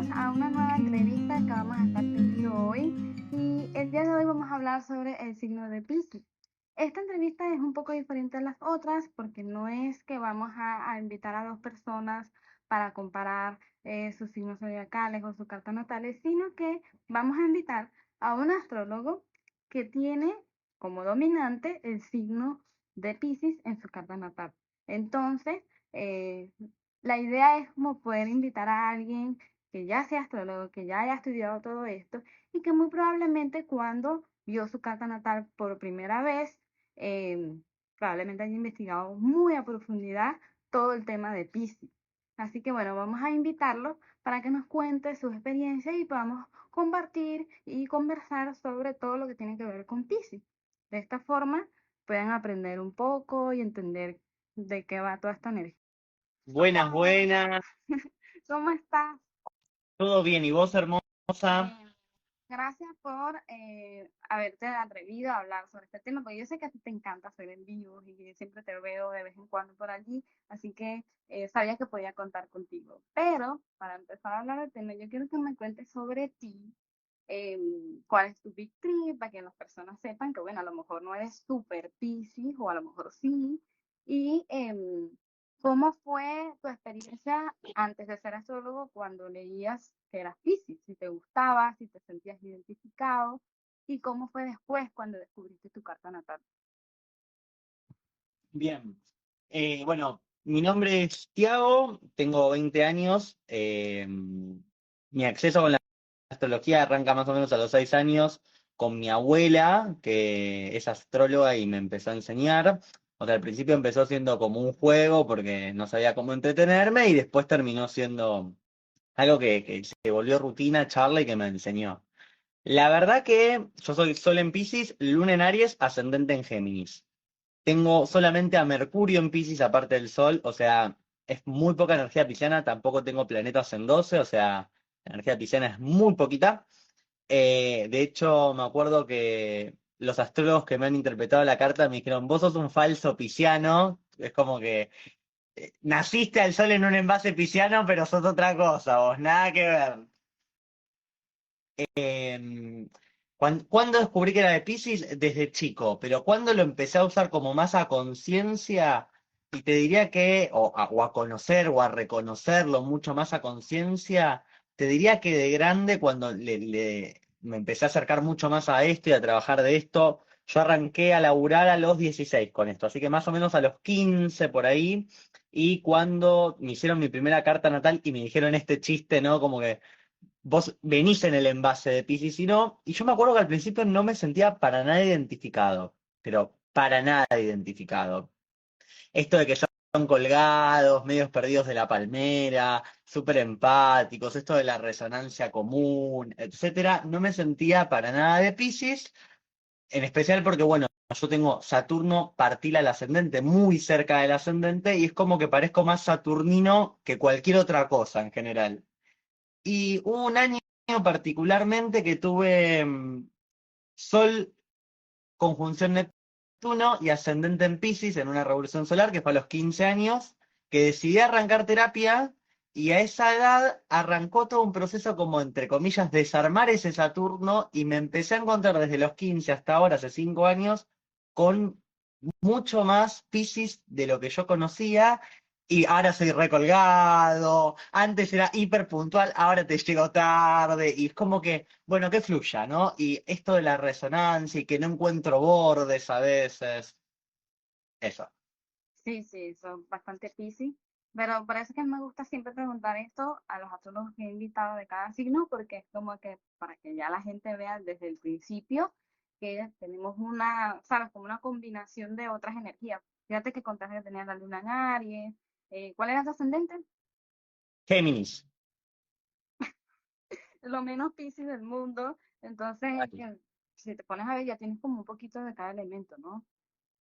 bienvenidos a una nueva entrevista que vamos a estar teniendo hoy. Y el día de hoy vamos a hablar sobre el signo de Piscis. Esta entrevista es un poco diferente a las otras porque no es que vamos a invitar a dos personas para comparar sus signos zodiacales o sus cartas natales, sino que vamos a invitar a un astrólogo que tiene como dominante el signo de Piscis en su carta natal. Entonces, eh, la idea es como poder invitar a alguien que ya sea astrólogo, que ya haya estudiado todo esto y que muy probablemente cuando vio su carta natal por primera vez, eh, probablemente haya investigado muy a profundidad todo el tema de Piscis. Así que bueno, vamos a invitarlo para que nos cuente su experiencia y podamos compartir y conversar sobre todo lo que tiene que ver con Piscis. De esta forma pueden aprender un poco y entender de qué va toda esta energía. Buenas, Hola, buenas. ¿cómo estás? ¿Todo bien? ¿Y vos, hermosa? Bien. Gracias por haberte atrevido a hablar sobre este tema, porque yo sé que a ti te encanta hacer envíos y siempre te veo de vez en cuando por allí, así que sabía que podía contar contigo. Pero para empezar a hablar del tema, yo quiero que me cuentes sobre ti, cuál es tu big trip, para que las personas sepan que, bueno, a lo mejor no eres súper piscis o a lo mejor sí, y cómo fue tu experiencia antes de ser astrólogo cuando leías que eras piscis, si te gustaba, si te sentías identificado, y cómo fue después cuando descubriste tu carta natal. Bien. Bueno, mi nombre es Tiago, tengo 20 años. Mi acceso con la astrología arranca más o menos a los 6 años con mi abuela, que es astróloga y me empezó a enseñar. O sea, al principio empezó siendo como un juego porque no sabía cómo entretenerme y después terminó siendo algo que se volvió rutina, charla y que me enseñó. La verdad que yo soy Sol en Piscis, Luna en Aries, ascendente en Géminis. Tengo solamente a Mercurio en Piscis aparte del Sol, o sea, es muy poca energía pisciana, tampoco tengo planetas en 12, o sea, la energía pisciana es muy poquita. De hecho, me acuerdo que los astrólogos que me han interpretado la carta me dijeron, vos sos un falso pisciano, es como que naciste al Sol en un envase pisciano, pero sos otra cosa, vos, nada que ver. ¿Cuándo descubrí que era de Piscis? Desde chico, pero cuando lo empecé a usar como más a conciencia, y te diría que, o a conocer o a reconocerlo mucho más a conciencia, te diría que de grande, cuando me empecé a acercar mucho más a esto y a trabajar de esto, yo arranqué a laburar a los 16 con esto, así que más o menos a los 15 por ahí, y cuando me hicieron mi primera carta natal y me dijeron este chiste, ¿no? Como que vos venís en el envase de Piscis y no. Y yo me acuerdo que al principio no me sentía para nada identificado, pero para nada identificado. Esto de que son colgados, medios perdidos de la palmera, súper empáticos, esto de la resonancia común, etcétera, no me sentía para nada de Piscis, en especial porque, bueno, yo tengo Saturno partila al ascendente, muy cerca del ascendente, y es como que parezco más saturnino que cualquier otra cosa en general. Y hubo un año particularmente que tuve Sol conjunción Neptuno y ascendente en Piscis en una revolución solar, que fue a los 15 años, que decidí arrancar terapia y a esa edad arrancó todo un proceso como, entre comillas, desarmar ese Saturno y me empecé a encontrar desde los 15 hasta ahora, hace 5 años, con mucho más Piscis de lo que yo conocía. Y ahora soy recolgado, antes era hiper puntual, ahora te llego tarde, y es como que, bueno, que fluya, ¿no? Y esto de la resonancia y que no encuentro bordes a veces, eso. Sí, sí, son bastante piscis, pero por eso es que me gusta siempre preguntar esto a los astrólogos que he invitado de cada signo, porque es como que para que ya la gente vea desde el principio que tenemos una, sabes, como una combinación de otras energías. Fíjate que contaste que tenías la luna en Aries. ¿Cuál era tu ascendente? Géminis. Lo menos piscis del mundo. Entonces, Ay. que si te pones a ver, ya tienes como un poquito de cada elemento, ¿no?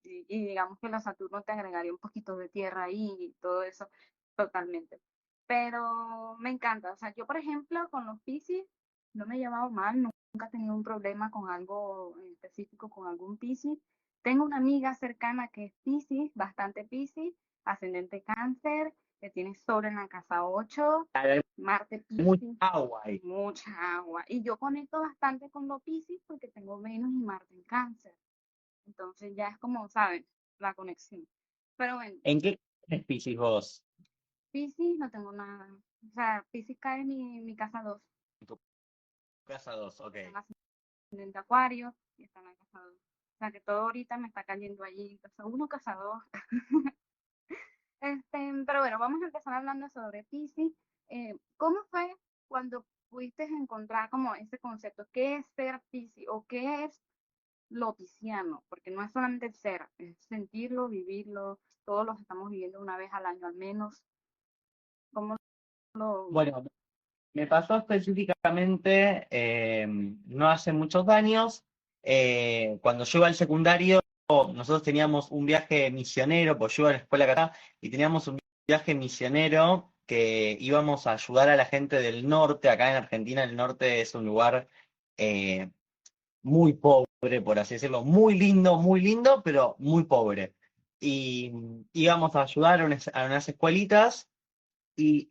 Y digamos que los Saturno te agregaría un poquito de tierra ahí y todo eso totalmente. Pero me encanta, o sea, yo por ejemplo con los Piscis no me he llevado mal, nunca he tenido un problema con algo en específico con algún Piscis. Tengo una amiga cercana que es Piscis, bastante Piscis, ascendente Cáncer, que tiene Sol en la casa 8, Hay Marte mucha Piscis, agua ahí. mucha agua. Y yo conecto bastante con lo Piscis porque tengo Venus y Marte en Cáncer. Entonces ya es como, ¿saben? La conexión. Pero bueno, ¿En qué especies vos? Piscis no tengo nada. O sea, Piscis cae en mi casa 2. En tu casa 2, ok. Está en ascendente Acuario y está en la casa 2. O sea que todo ahorita me está cayendo allí. Casa 1, casa 2. Pero bueno, vamos a empezar hablando sobre Piscis. ¿Cómo fue cuando pudiste encontrar como ese concepto? ¿Qué es ser Piscis o qué es lo pisciano? Porque no es solamente el ser, es sentirlo, vivirlo. Todos los estamos viviendo una vez al año al menos. ¿Cómo lo...? Bueno, me pasó específicamente no hace muchos años, cuando yo iba al secundario, nosotros teníamos un viaje misionero, pues yo iba a la escuela acá, y teníamos un viaje misionero que íbamos a ayudar a la gente del norte. Acá en Argentina el norte es un lugar eh, muy pobre, por así decirlo, muy lindo, pero muy pobre. Y íbamos a ayudar a unas escuelitas. Y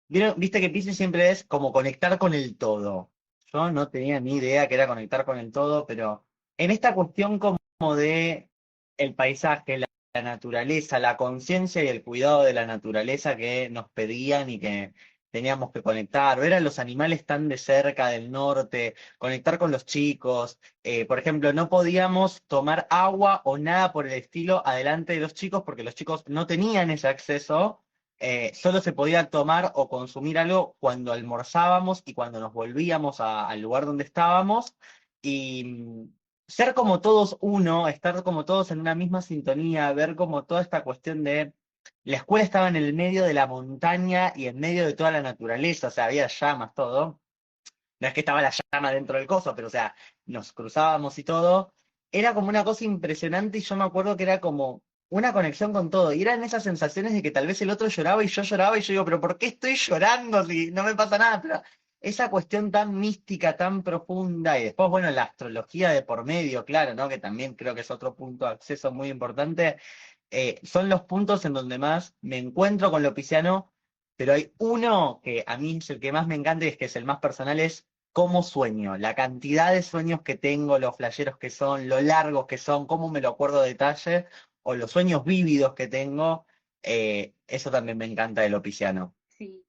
viste que Pisces siempre es como conectar con el todo. Yo no tenía ni idea que era conectar con el todo, pero en esta cuestión como de el paisaje, la naturaleza, la conciencia y el cuidado de la naturaleza que nos pedían y que teníamos que conectar, ver a los animales tan de cerca del norte, conectar con los chicos. Por ejemplo, no podíamos tomar agua o nada por el estilo adelante de los chicos porque los chicos no tenían ese acceso. Solo se podía tomar o consumir algo cuando almorzábamos y cuando nos volvíamos al lugar donde estábamos. Y ser como todos uno, estar como todos en una misma sintonía, ver como toda esta cuestión de... La escuela estaba en el medio de la montaña y en medio de toda la naturaleza, o sea, había llamas, todo. No es que estaba la llama dentro del coso, pero o sea, nos cruzábamos y todo. Era como una cosa impresionante y yo me acuerdo que era como una conexión con todo. Y eran esas sensaciones de que tal vez el otro lloraba y yo digo, pero ¿por qué estoy llorando si no me pasa nada? Pero esa cuestión tan mística, tan profunda, y después, bueno, la astrología de por medio, claro, ¿no? Que también creo que es otro punto de acceso muy importante. Son los puntos en donde más me encuentro con lo pisciano, pero hay uno que a mí es el que más me encanta y es que es el más personal, es cómo sueño, la cantidad de sueños que tengo, los flasheros que son, lo largos que son, cómo me lo acuerdo a detalle, o los sueños vívidos que tengo. Eso también me encanta de lo pisciano. Sí.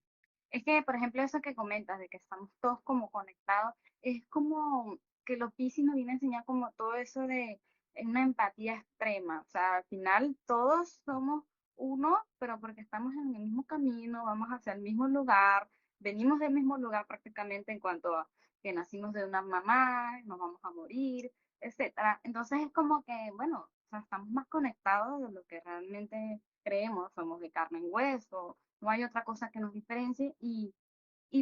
Es que, por ejemplo, eso que comentas de que estamos todos como conectados, es como que los Piscis nos viene a enseñar como todo eso de una empatía extrema. O sea, al final todos somos uno, pero porque estamos en el mismo camino, vamos hacia el mismo lugar, venimos del mismo lugar prácticamente en cuanto a que nacimos de una mamá, nos vamos a morir, etcétera. Entonces es como que, bueno, o sea, estamos más conectados de lo que realmente creemos, somos de carne y hueso, no hay otra cosa que nos diferencie y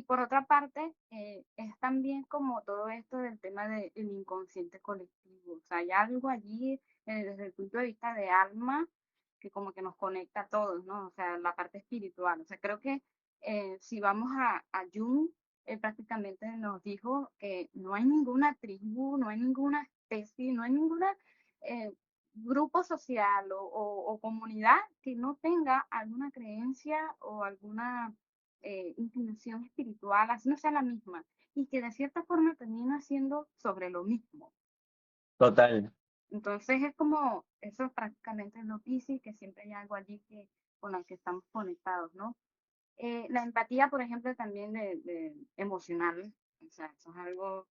por otra parte es también como todo esto del tema del inconsciente colectivo, o sea, hay algo allí desde el punto de vista de alma que como que nos conecta a todos, ¿no? O sea, la parte espiritual, o sea, creo que si vamos a Jung, él prácticamente nos dijo que no hay ninguna tribu, no hay ninguna especie, no hay ninguna eh, grupo social o comunidad que no tenga alguna creencia o alguna inclinación espiritual, así no sea la misma, y que de cierta forma termina siendo sobre lo mismo. Total, Entonces es como, eso es prácticamente lo Piscis, que siempre hay algo allí que, con el que estamos conectados, ¿no? La empatía, por ejemplo, también de emocional, o sea, eso es algo,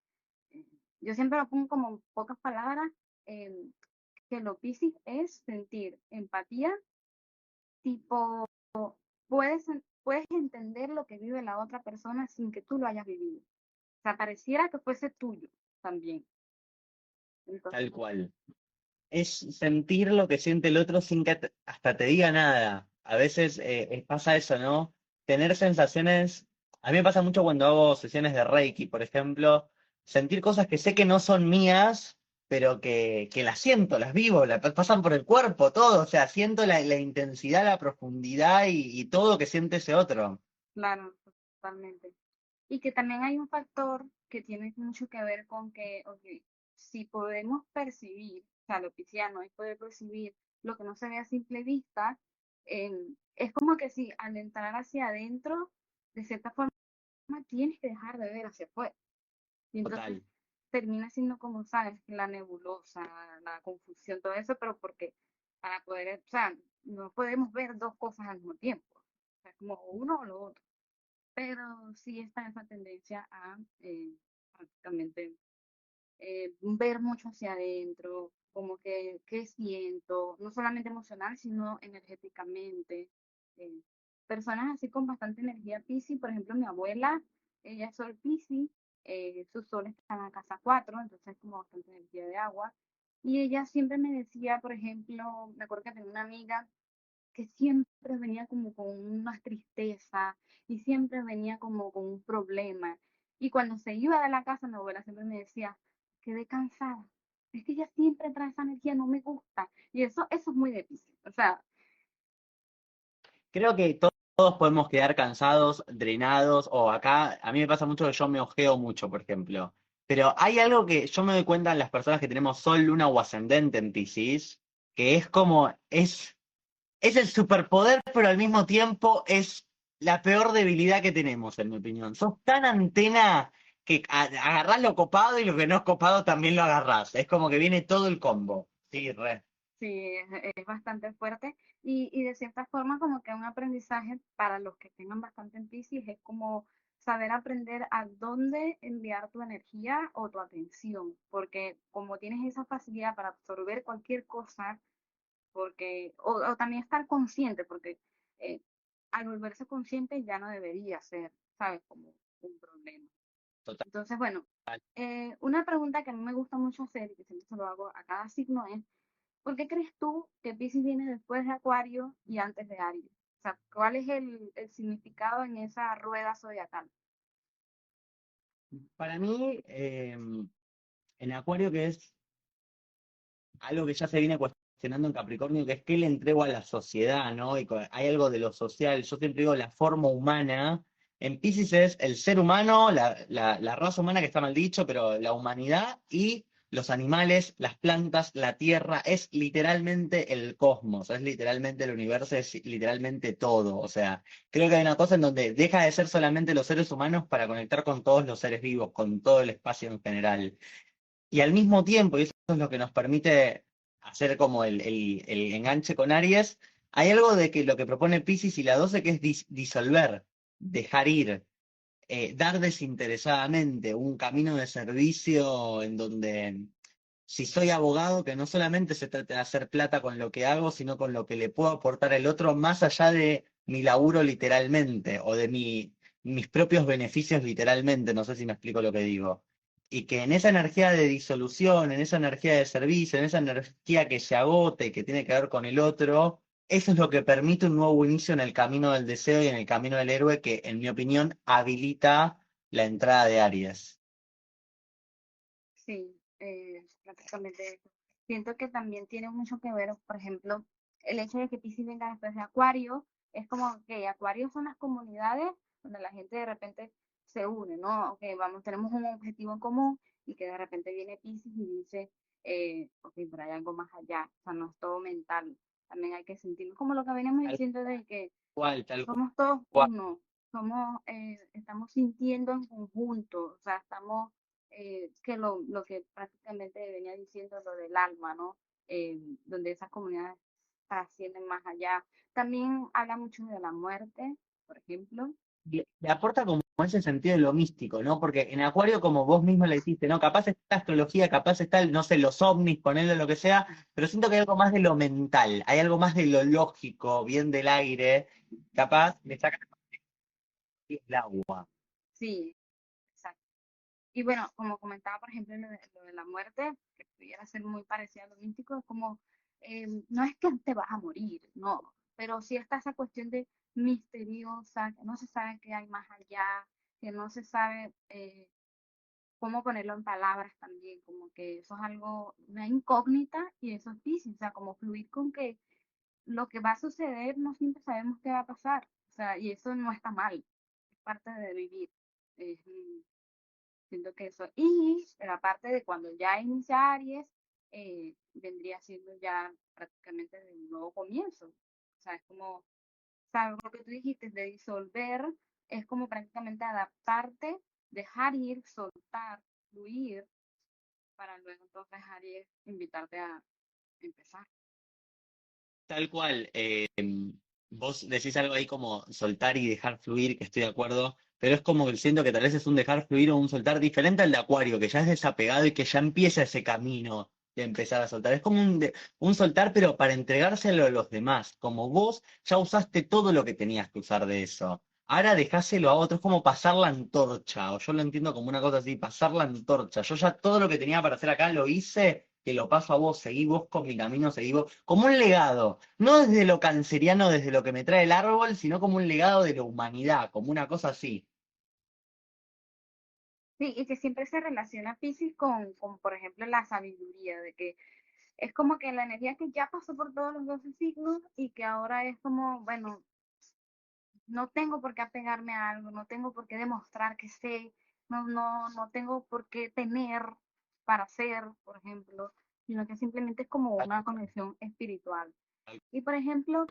eh, yo siempre lo pongo como en pocas palabras, eh, que lo Piscis es sentir empatía, tipo, puedes entender lo que vive la otra persona sin que tú lo hayas vivido. O sea, pareciera que fuese tuyo también. tal Entonces, cual. Es sentir lo que siente el otro sin que hasta te diga nada. A veces pasa eso, ¿no? Tener sensaciones. A mí me pasa mucho cuando hago sesiones de Reiki, por ejemplo, sentir cosas que sé que no son mías, pero que las siento, las vivo, pasan por el cuerpo, todo. O sea, siento la intensidad, la profundidad y todo que siente ese otro. claro, totalmente. Y que también hay un factor que tiene mucho que ver con que, ok, si podemos percibir, o sea, lo pisciano es poder percibir lo que no se ve a simple vista, Es como que si al entrar hacia adentro, de cierta forma, tienes que dejar de ver hacia afuera. Y entonces Total. termina siendo como, sabes, la nebulosa, la confusión, todo eso, pero porque para poder, o sea, no podemos ver dos cosas al mismo tiempo. O sea, como uno o lo otro. Pero sí está esa tendencia a prácticamente ver mucho hacia adentro, como que qué siento, no solamente emocional, sino energéticamente. Eh, Personas así con bastante energía Piscis, por ejemplo, mi abuela, ella es Sol Piscis, su sol está en la casa 4, entonces como bastante energía de agua. Y ella siempre me decía, por ejemplo, me acuerdo que tenía una amiga que siempre venía como con una tristeza y siempre venía como con un problema. Y cuando se iba de la casa, mi abuela siempre me decía, quedé cansada. Es que ella siempre trae esa energía, no me gusta. Y eso es muy difícil. O sea, Creo que todos podemos quedar cansados, drenados, o acá, a mí me pasa mucho que yo me ojeo mucho, por ejemplo. Pero hay algo que yo me doy cuenta en las personas que tenemos Sol, Luna o Ascendente en Piscis, que es como, es el superpoder, pero al mismo tiempo es la peor debilidad que tenemos, en mi opinión. Sos tan antena que agarrás lo copado y lo que no es copado también lo agarrás. Es como que viene todo el combo. Sí, re. sí, es bastante fuerte y de cierta forma como que un aprendizaje para los que tengan bastante en Piscis es como saber aprender a dónde enviar tu energía o tu atención, porque como tienes esa facilidad para absorber cualquier cosa, porque, o también estar consciente, porque eh, al volverse consciente ya no debería ser, ¿sabes? Como un problema. Total. Entonces, bueno, una pregunta que a mí me gusta mucho hacer y que siempre se lo hago a cada signo es, ¿por qué crees tú que Piscis viene después de Acuario y antes de Aries? O sea, ¿cuál es el significado en esa rueda zodiacal? Para mí, en Acuario, que es algo que ya se viene cuestionando en Capricornio, que es qué le entrego a la sociedad, ¿no? Hay algo de lo social, yo siempre digo la forma humana. En Piscis es el ser humano, la raza humana que está mal dicho, pero la humanidad y los animales, las plantas, la tierra, es literalmente el cosmos, es literalmente el universo, es literalmente todo. O sea, creo que hay una cosa en donde deja de ser solamente los seres humanos para conectar con todos los seres vivos, con todo el espacio en general. Y al mismo tiempo, y eso es lo que nos permite hacer como el enganche con Aries, hay algo de que lo que propone Piscis y la 12 que es disolver, dejar ir, dar desinteresadamente, un camino de servicio en donde si soy abogado, que no solamente se trata de hacer plata con lo que hago, sino con lo que le puedo aportar al otro, más allá de mi laburo literalmente, o de mis propios beneficios literalmente, no sé si me explico lo que digo. Y que en esa energía de disolución, en esa energía de servicio, en esa energía que se agota y que tiene que ver con el otro, eso es lo que permite un nuevo inicio en el camino del deseo y en el camino del héroe que, en mi opinión, habilita la entrada de Aries. Sí, prácticamente eso. Siento que también tiene mucho que ver, por ejemplo, el hecho de que Piscis venga después de Acuario, es como que Acuario son las comunidades donde la gente de repente se une, ¿no? Ok, vamos, tenemos un objetivo en común y que de repente viene Piscis y dice, ok, pero hay algo más allá, o sea, no es todo mental, también hay que sentirlo, como lo que venimos Tal diciendo de que cual, tal somos todos cual. uno, estamos sintiendo en conjunto, o sea, estamos, que lo que prácticamente venía diciendo lo del alma, ¿no? Donde esas comunidades trascienden más allá. También habla mucho de la muerte, por ejemplo. Le aporta como ese sentido de lo místico, ¿no? Porque en Acuario, como vos mismo le dijiste, ¿no? Capaz está la astrología, capaz está, no sé, los ovnis, ponerle lo que sea, pero siento que hay algo más de lo mental, hay algo más de lo lógico, bien del aire, capaz le saca el agua. Sí, exacto. Y bueno, como comentaba, por ejemplo, lo de la muerte, que pudiera ser muy parecido a lo místico, es como, no es que te vas a morir, no, pero sí está esa cuestión de misteriosa, que no se sabe qué hay más allá, que no se sabe cómo ponerlo en palabras también, como que eso es algo, una incógnita y eso es difícil, o sea, como fluir con que lo que va a suceder no siempre sabemos qué va a pasar, o sea, y eso no está mal, es parte de vivir. Es, siento que eso. Y pero aparte de cuando ya inicia Aries, vendría siendo ya prácticamente de un nuevo comienzo. O sea, es como, sabes, lo que tú dijiste de disolver, es como prácticamente adaptarte, dejar ir, soltar, fluir, para luego entonces dejar ir, invitarte a empezar. Tal cual. Vos decís algo ahí como soltar y dejar fluir, que estoy de acuerdo, pero es como que siento que tal vez es un dejar fluir o un soltar diferente al de Acuario, que ya es desapegado y que ya empieza ese camino de empezar a soltar. Es como un soltar, pero para entregárselo a los demás. Como vos ya usaste todo lo que tenías que usar de eso. Ahora dejáselo a otros, es como pasar la antorcha, o yo lo entiendo como una cosa así, pasar la antorcha. Yo ya todo lo que tenía para hacer acá lo hice, que lo paso a vos, seguí vos con mi camino, seguí vos, como un legado. No desde lo canceriano, desde lo que me trae el árbol, sino como un legado de la humanidad, como una cosa así. Sí, y que siempre se relaciona Piscis con, por ejemplo, la sabiduría, de que es como que la energía que ya pasó por todos los 12 signos y que ahora es como, bueno, no tengo por qué apegarme a algo, no tengo por qué demostrar que sé, no tengo por qué tener para ser, por ejemplo, sino que simplemente es como una conexión espiritual. Y por ejemplo,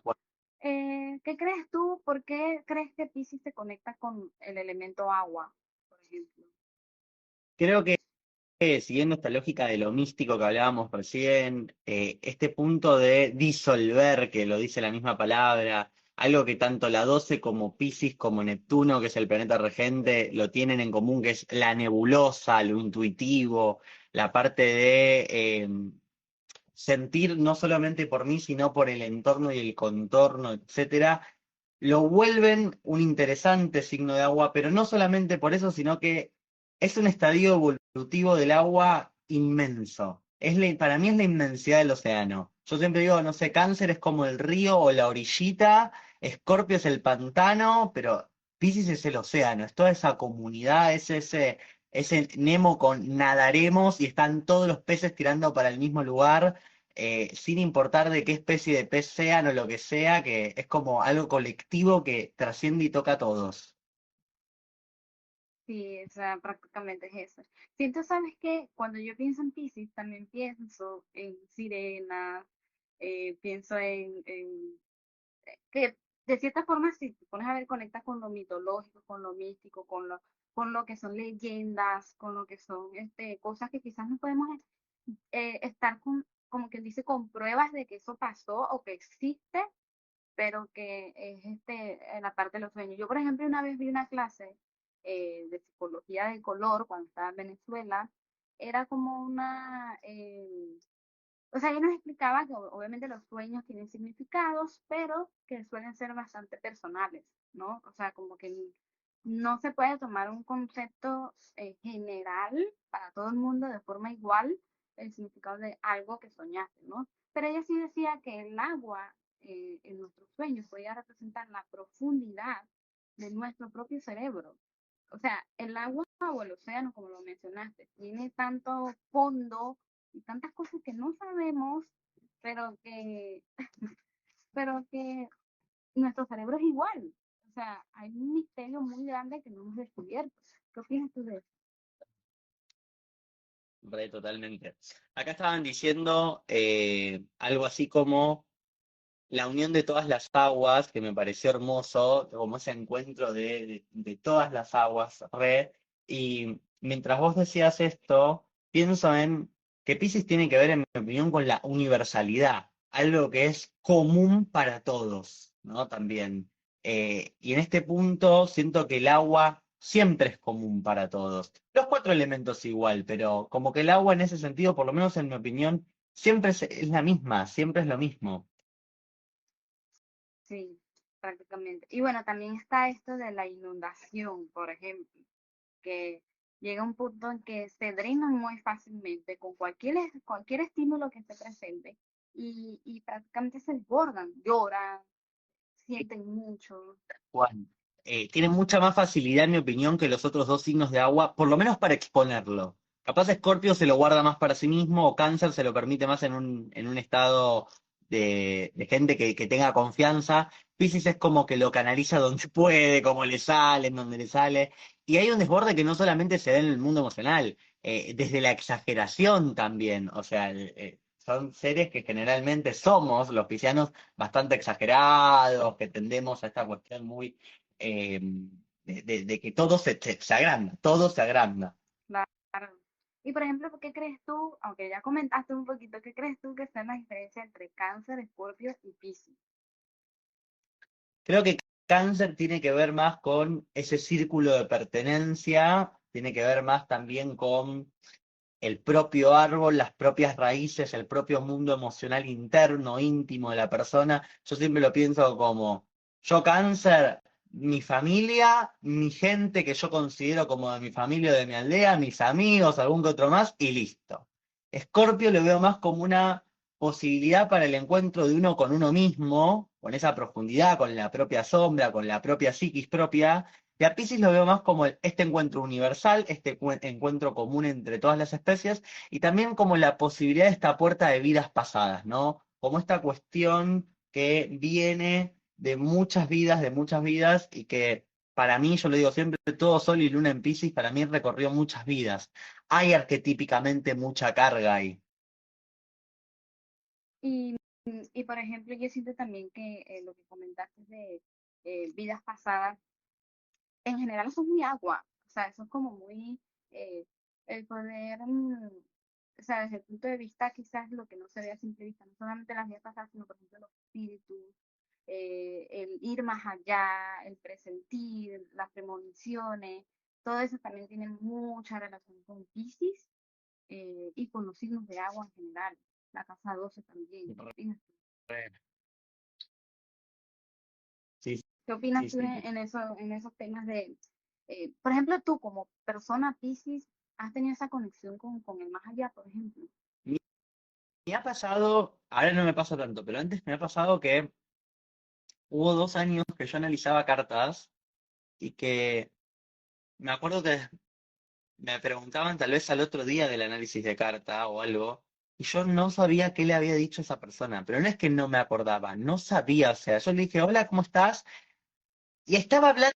¿qué crees tú? ¿Por qué crees que Piscis se conecta con el elemento agua, por ejemplo? Creo que siguiendo esta lógica de lo místico que hablábamos recién, este punto de disolver, que lo dice la misma palabra, algo que tanto la 12 como Piscis como Neptuno, que es el planeta regente, lo tienen en común, que es la nebulosa, lo intuitivo, la parte de sentir no solamente por mí, sino por el entorno y el contorno, etcétera, lo vuelven un interesante signo de agua, pero no solamente por eso, sino que es un estadio evolutivo del agua inmenso. Para mí es la inmensidad del océano. Yo siempre digo, no sé, Cáncer es como el río o la orillita, Escorpio es el pantano, pero Piscis es el océano, es toda esa comunidad, ese Nemo con nadaremos y están todos los peces tirando para el mismo lugar, sin importar de qué especie de pez sean o lo que sea, que es como algo colectivo que trasciende y toca a todos. Sí, o sea, prácticamente es eso. Siento, ¿sabes qué? Cuando yo pienso en Piscis, también pienso en sirenas, pienso en que de cierta forma, si te pones a ver, conecta con lo mitológico, con lo místico, con lo que son leyendas, con lo que son cosas que quizás no podemos estar con, como quien dice, con pruebas de que eso pasó o que existe, pero que es en la parte de los sueños. Yo, por ejemplo, una vez vi una clase de psicología del color cuando estaba en Venezuela, era como o sea, ella nos explicaba que obviamente los sueños tienen significados, pero que suelen ser bastante personales, ¿no? O sea, como que no se puede tomar un concepto general para todo el mundo de forma igual el significado de algo que soñaste, ¿no? Pero ella sí decía que el agua en nuestros sueños podía representar la profundidad de nuestro propio cerebro. O sea, el agua o el océano, como lo mencionaste, tiene tanto fondo y tantas cosas que no sabemos, pero que, pero que nuestro cerebro es igual. O sea, hay un misterio muy grande que no hemos descubierto. ¿Qué opinas tú de eso? Totalmente. Acá estaban diciendo algo así como la unión de todas las aguas, que me pareció hermoso, como ese encuentro de todas las aguas, y mientras vos decías esto, pienso en que Piscis tiene que ver, en mi opinión, con la universalidad, algo que es común para todos, ¿no? También. Y en este punto siento que el agua siempre es común para todos. Los cuatro elementos igual, pero como que el agua en ese sentido, por lo menos en mi opinión, siempre es la misma, siempre es lo mismo. Sí, prácticamente. Y bueno, también está esto de la inundación, por ejemplo, que llega un punto en que se drenan muy fácilmente con cualquier estímulo que esté presente y prácticamente se desbordan, lloran, sienten mucho. Juan. Tiene mucha más facilidad, en mi opinión, que los otros dos signos de agua, por lo menos para exponerlo. Capaz Escorpio se lo guarda más para sí mismo, o Cáncer se lo permite más en un estado de gente que tenga confianza. Piscis es como que lo canaliza donde puede, como le sale, en donde le sale. Y hay un desborde que no solamente se da en el mundo emocional, desde la exageración también. O sea, son seres que generalmente somos, los piscianos, bastante exagerados, que tendemos a esta cuestión muy eh, de que todo se agranda, todo se agranda. Claro. Y por ejemplo, ¿qué crees tú, aunque ya comentaste un poquito, qué crees tú que sea la diferencia entre Cáncer, Escorpio y Piscis? Creo que cáncer tiene que ver más con ese círculo de pertenencia, tiene que ver más también con el propio árbol, las propias raíces, el propio mundo emocional interno, íntimo de la persona. Yo siempre lo pienso como, yo cáncer, mi familia, mi gente que yo considero como de mi familia o de mi aldea, mis amigos, algún que otro más, y listo. Escorpio lo veo más como una posibilidad para el encuentro de uno con uno mismo, con esa profundidad, con la propia sombra, con la propia psiquis propia, y a Piscis lo veo más como este encuentro universal, este encuentro común entre todas las especies, y también como la posibilidad de esta puerta de vidas pasadas, ¿no? Como esta cuestión que viene de muchas vidas, y que para mí, yo lo digo siempre, todo Sol y Luna en Piscis, para mí recorrió muchas vidas. Hay arquetípicamente mucha carga ahí. Y, y por ejemplo, yo siento también que lo que comentaste de vidas pasadas, en general eso es muy agua, o sea, eso es como muy eh, el poder, o sea, desde el punto de vista quizás lo que no se ve a simple vista, no solamente las vidas pasadas, sino por ejemplo los espíritus, el ir más allá, el presentir, las premoniciones, todo eso también tiene mucha relación con Piscis y con los signos de agua en general, la casa 12 también. Sí, ¿Qué opinas sí, tú sí. en esos temas de, por ejemplo, tú como persona Piscis, has tenido esa conexión con el más allá, por ejemplo? Me ha pasado, ahora no me pasa tanto, pero antes me ha pasado que hubo 2 años que yo analizaba cartas y que me acuerdo que me preguntaban tal vez al otro día del análisis de carta o algo, y yo no sabía qué le había dicho a esa persona, pero no es que no me acordaba, no sabía, o sea, yo le dije, hola, ¿cómo estás? Y estaba hablando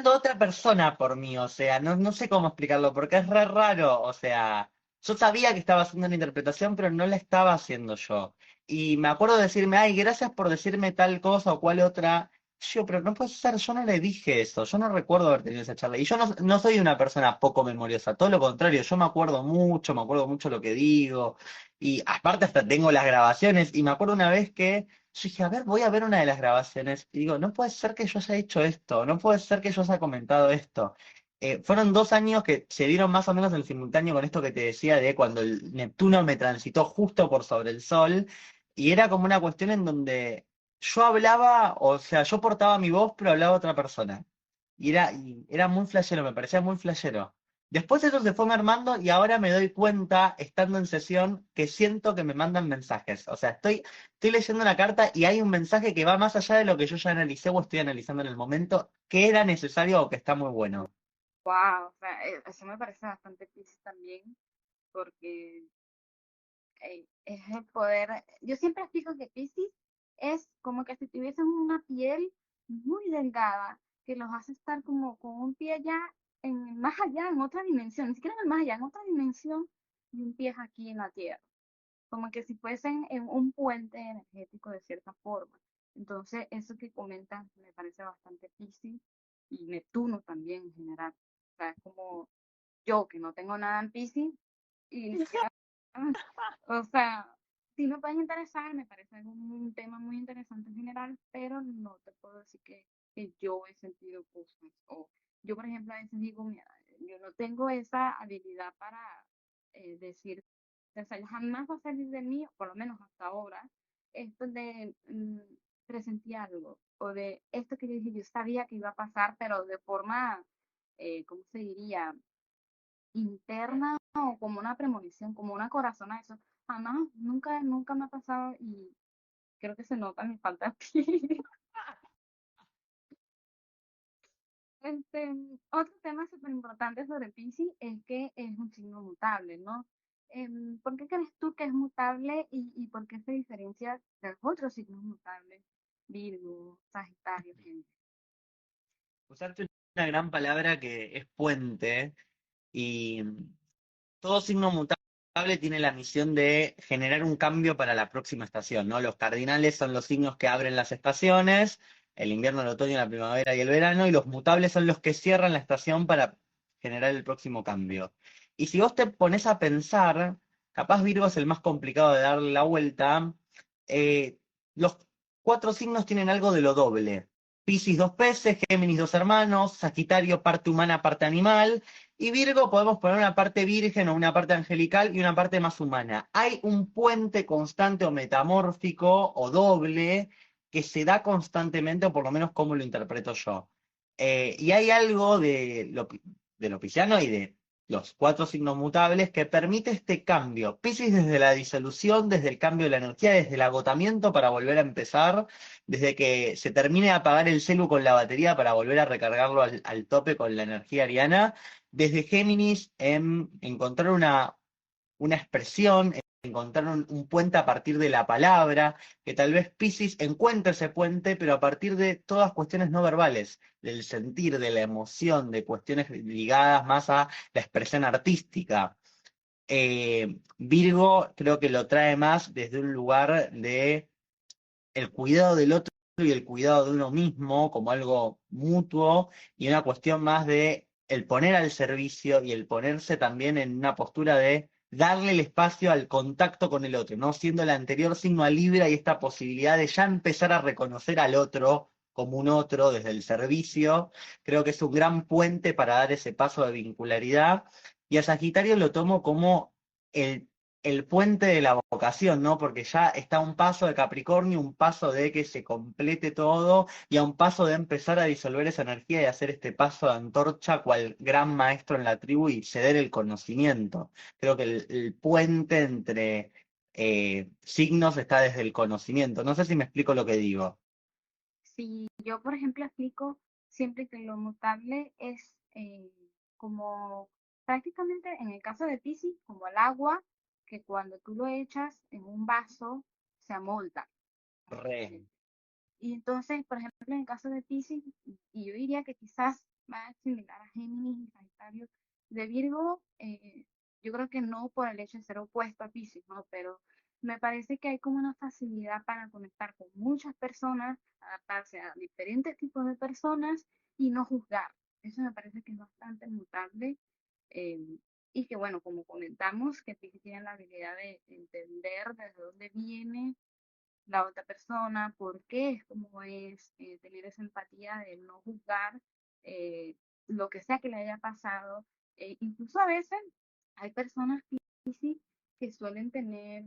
otra persona por mí, o sea, no sé cómo explicarlo, porque es re raro, o sea, yo sabía que estaba haciendo una interpretación, pero no la estaba haciendo yo. Y me acuerdo de decirme, ay, gracias por decirme tal cosa o cual otra. Yo, pero no puede ser, yo no le dije eso, yo no recuerdo haber tenido esa charla. Y yo no soy una persona poco memoriosa, todo lo contrario, yo me acuerdo mucho lo que digo. Y aparte hasta tengo las grabaciones, y me acuerdo una vez que yo dije, a ver, voy a ver una de las grabaciones y digo, no puede ser que yo haya hecho esto, no puede ser que yo haya comentado esto. Fueron 2 años que se dieron más o menos en simultáneo con esto que te decía de cuando el Neptuno me transitó justo por sobre el Sol, y era como una cuestión en donde yo hablaba, o sea, yo portaba mi voz, pero hablaba otra persona. Y era muy flashero, me parecía muy flashero. Después eso se fue mermando y ahora me doy cuenta, estando en sesión, que siento que me mandan mensajes. O sea, estoy leyendo una carta y hay un mensaje que va más allá de lo que yo ya analicé o estoy analizando en el momento, que era necesario o que está muy bueno. Wow, o sea, eso me parece bastante Piscis también, porque es el poder. Yo siempre explico que Piscis es como que si tuviesen una piel muy delgada, que los hace estar como con un pie allá, más allá, en otra dimensión, ni siquiera en el más allá, en otra dimensión, y un pie aquí en la Tierra. Como que si fuesen en un puente energético de cierta forma. Entonces, eso que comentas me parece bastante Piscis y Neptuno también en general. O sea, es como yo que no tengo nada en Piscis y ni siquiera, o sea, sí me pueden interesar, me parece un tema muy interesante en general, pero no te puedo decir que yo he sentido cosas. O yo, por ejemplo, a veces digo, mira, yo no tengo esa habilidad para decir, o sea, jamás va a salir de mí, por lo menos hasta ahora, esto de presentir algo, o de esto que yo dije, yo sabía que iba a pasar, pero de forma, ¿cómo se diría? Interna o como una premonición, como una corazona, eso. Jamás, nunca me ha pasado y creo que se nota mi falta de ti. Otro tema súper importante sobre Piscis es que es un signo mutable, ¿no? ¿Por qué crees tú que es mutable y por qué se diferencia de los otros signos mutables? Virgo, Sagitario, Géminis. Usarte una gran palabra que es puente, y todo signo mutable mutable tiene la misión de generar un cambio para la próxima estación, ¿no? Los cardinales son los signos que abren las estaciones, el invierno, el otoño, la primavera y el verano, y los mutables son los que cierran la estación para generar el próximo cambio. Y si vos te pones a pensar, capaz Virgo es el más complicado de darle la vuelta, los cuatro signos tienen algo de lo doble. Piscis dos peces, Géminis dos hermanos, Sagitario parte humana, parte animal, y Virgo podemos poner una parte virgen o una parte angelical y una parte más humana. Hay un puente constante o metamórfico o doble que se da constantemente, o por lo menos como lo interpreto yo. Y hay algo de lo pisciano y de los cuatro signos mutables que permite este cambio. Piscis desde la disolución, desde el cambio de la energía, desde el agotamiento para volver a empezar, desde que se termine de apagar el celu con la batería para volver a recargarlo al tope con la energía ariana, desde Géminis en encontrar una expresión, encontrar un puente a partir de la palabra, que tal vez Piscis encuentre ese puente, pero a partir de todas cuestiones no verbales, del sentir, de la emoción, de cuestiones ligadas más a la expresión artística. Virgo creo que lo trae más desde un lugar de el cuidado del otro y el cuidado de uno mismo como algo mutuo y una cuestión más de el poner al servicio y el ponerse también en una postura de darle el espacio al contacto con el otro, ¿no? Siendo el anterior signo a Libra y esta posibilidad de ya empezar a reconocer al otro como un otro desde el servicio, creo que es un gran puente para dar ese paso de vincularidad. Y a Sagitario lo tomo como el el puente de la vocación, ¿no? Porque ya está un paso de Capricornio, un paso de que se complete todo y a un paso de empezar a disolver esa energía y hacer este paso de antorcha cual gran maestro en la tribu y ceder el conocimiento. Creo que el puente entre signos está desde el conocimiento. No sé si me explico lo que digo. Si yo, por ejemplo, explico siempre que lo mutable es como prácticamente en el caso de Piscis, como el agua, que cuando tú lo echas en un vaso se amolda. Re. Y entonces, por ejemplo, en el caso de Piscis, y yo diría que quizás va a similar a Géminis y Sagitario, de Virgo, yo creo que no por el hecho de ser opuesto a Piscis, ¿no? Pero me parece que hay como una facilidad para conectar con muchas personas, adaptarse a diferentes tipos de personas y no juzgar. Eso me parece que es bastante mutable. eh, y que, bueno, como comentamos, que Piscis tiene la habilidad de entender desde dónde viene la otra persona, por qué es como es, tener esa empatía de no juzgar eh, lo que sea que le haya pasado. Incluso a veces hay personas que suelen tener,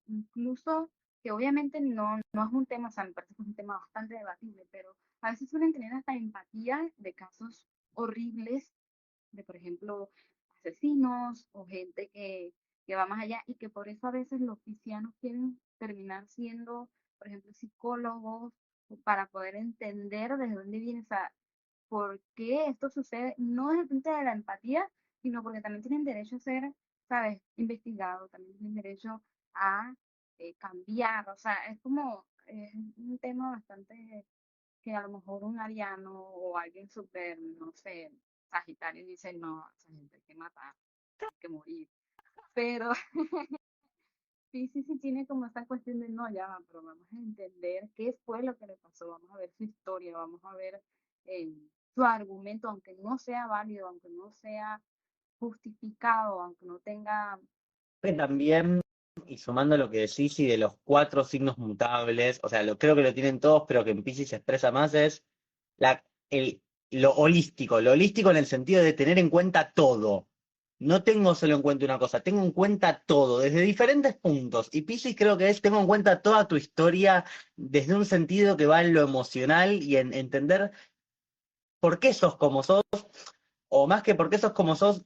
incluso que obviamente no es un tema, o sea, me parece que es un tema bastante debatible, pero a veces suelen tener hasta empatía de casos horribles de, por ejemplo, asesinos o gente que va más allá y que por eso a veces los cristianos quieren terminar siendo, por ejemplo, psicólogos para poder entender desde dónde viene, o sea, por qué esto sucede, no desde el punto de la empatía, sino porque también tienen derecho a ser, ¿sabes?, investigados, también tienen derecho a cambiar, o sea, es como, es un tema bastante que a lo mejor un ariano o alguien súper, no sé, sagitario dice, no, esa gente hay que matar, hay que morir. Pero sí tiene como esta cuestión de, no, ya, pero vamos a entender qué fue lo que le pasó, vamos a ver su historia, vamos a ver eh, su argumento, aunque no sea válido, aunque no sea justificado, aunque no tenga, Que también, y sumando lo que decís y de los cuatro signos mutables, o sea, creo que lo tienen todos, pero que en Piscis se expresa más, es la, el, lo holístico en el sentido de tener en cuenta todo. No tengo solo en cuenta una cosa, tengo en cuenta todo, desde diferentes puntos. Y Piscis creo que es, tengo en cuenta toda tu historia desde un sentido que va en lo emocional y en entender por qué sos como sos, o más que por qué sos como sos,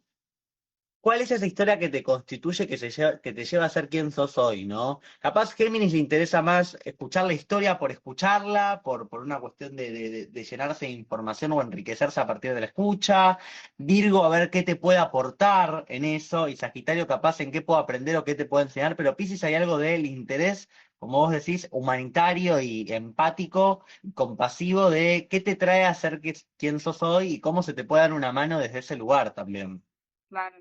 ¿cuál es esa historia que te constituye, que te lleva a ser quien sos hoy, ¿no? Capaz Géminis le interesa más escuchar la historia por escucharla, por una cuestión de llenarse de información o enriquecerse a partir de la escucha. Virgo, a ver qué te puede aportar en eso. Y Sagitario, capaz en qué puedo aprender o qué te puedo enseñar. Pero Piscis hay algo del interés, como vos decís, humanitario y empático, compasivo, de qué te trae a ser quien sos hoy y cómo se te puede dar una mano desde ese lugar también. claro,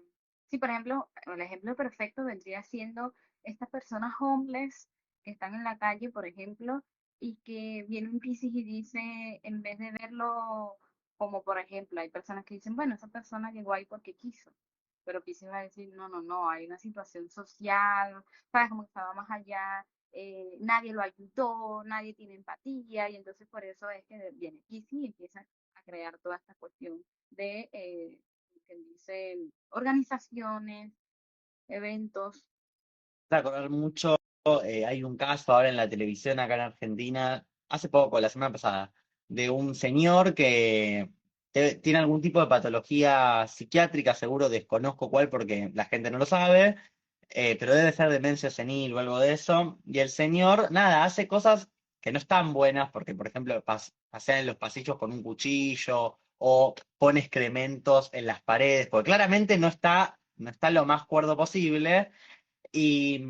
Sí, por ejemplo, el ejemplo perfecto vendría siendo estas personas homeless que están en la calle, por ejemplo, y que viene un Piscis y dice, en vez de verlo como, por ejemplo, hay personas que dicen, bueno, esa persona llegó ahí porque quiso, pero Piscis va a decir, no, no, no, hay una situación social, sabes, como que estaba más allá, nadie lo ayudó, nadie tiene empatía, y entonces por eso es que viene Piscis y empieza a crear toda esta cuestión de que dicen organizaciones, eventos. De acordar mucho, hay un caso ahora en la televisión acá en Argentina, hace poco, la semana pasada, de un señor que tiene algún tipo de patología psiquiátrica, seguro desconozco cuál porque la gente no lo sabe, pero debe ser demencia senil o algo de eso. Y el señor, nada, hace cosas que no están buenas, porque por ejemplo pasea en los pasillos con un cuchillo o pone excrementos en las paredes, porque claramente no está lo más cuerdo posible. Y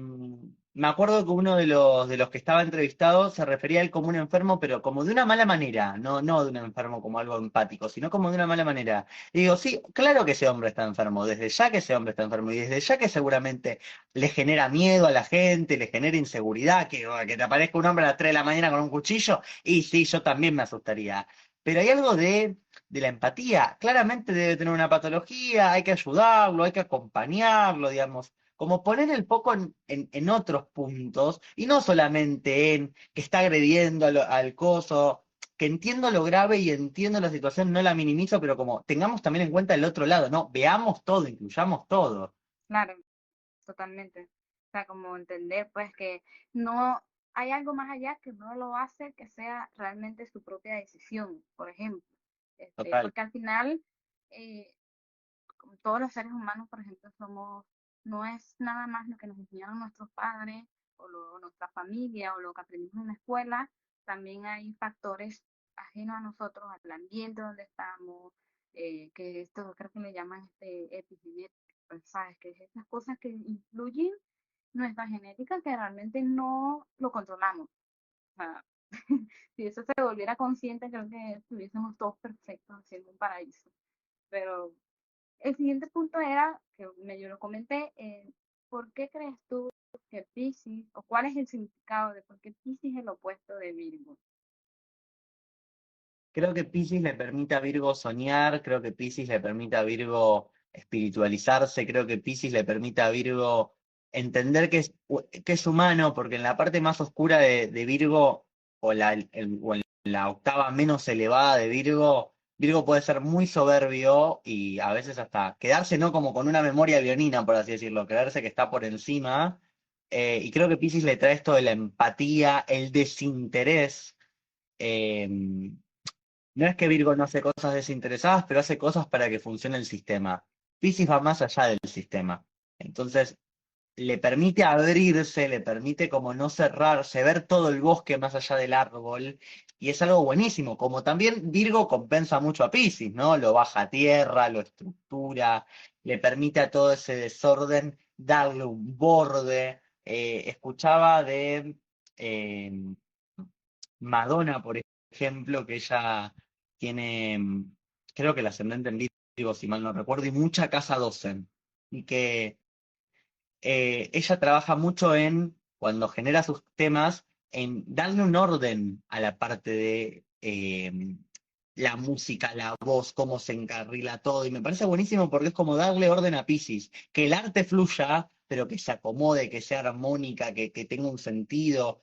me acuerdo que uno de los que estaba entrevistado se refería a él como un enfermo, pero como de una mala manera, no de un enfermo como algo empático, sino como de una mala manera. Y digo, sí, claro que ese hombre está enfermo, desde ya que ese hombre está enfermo, y desde ya que seguramente le genera miedo a la gente, le genera inseguridad, que te aparezca un hombre a las 3 de la mañana con un cuchillo, y sí, yo también me asustaría. Pero hay algo de la empatía. Claramente debe tener una patología, hay que ayudarlo, hay que acompañarlo, digamos como poner el foco en otros puntos y no solamente en que está agrediendo al coso, que entiendo lo grave y entiendo la situación, no la minimizo, pero como tengamos también en cuenta el otro lado, ¿no? Veamos todo, incluyamos todo. Claro, totalmente. O sea, como entender pues que no hay algo más allá que no lo hace que sea realmente su propia decisión, por ejemplo. Total, Porque al final, eh, como todos los seres humanos, por ejemplo, somos, no es nada más lo que nos enseñaron nuestros padres o nuestra familia o lo que aprendimos en la escuela, también hay factores ajenos a nosotros, al ambiente donde estamos, que esto creo que le llaman epigenética, pues, ¿sabes? Que es estas cosas que influyen nuestra genética que realmente no lo controlamos. O sea, si eso se volviera consciente, creo que estuviésemos todos perfectos haciendo un paraíso. Pero el siguiente punto era, que medio lo comenté, ¿por qué crees tú que Piscis, o cuál es el significado de por qué Piscis es el opuesto de Virgo? creo que Piscis le permite a Virgo soñar, creo que Piscis le permite a Virgo espiritualizarse, creo que Piscis le permite a Virgo entender que es humano, porque en la parte más oscura de Virgo, o en la octava menos elevada de Virgo, Virgo puede ser muy soberbio y a veces hasta quedarse, ¿no? Como con una memoria leonina, por así decirlo, creerse que está por encima. Y creo que Piscis le trae esto de la empatía, el desinterés. eh, no es que Virgo no hace cosas desinteresadas, pero hace cosas para que funcione el sistema. Piscis va más allá del sistema. Entonces, le permite abrirse, le permite como no cerrarse, ver todo el bosque más allá del árbol, y es algo buenísimo. Como también Virgo compensa mucho a Piscis, ¿no? Lo baja a tierra, lo estructura, le permite a todo ese desorden darle un borde. Escuchaba de eh, Madonna, por ejemplo, que ella tiene, creo que el ascendente en Virgo, si mal no recuerdo, y mucha casa 12, y que ella trabaja mucho cuando genera sus temas, en darle un orden a la parte de la música, la voz, cómo se encarrila todo. Y me parece buenísimo porque es como darle orden a Piscis, que el arte fluya, pero que se acomode, que sea armónica, que tenga un sentido.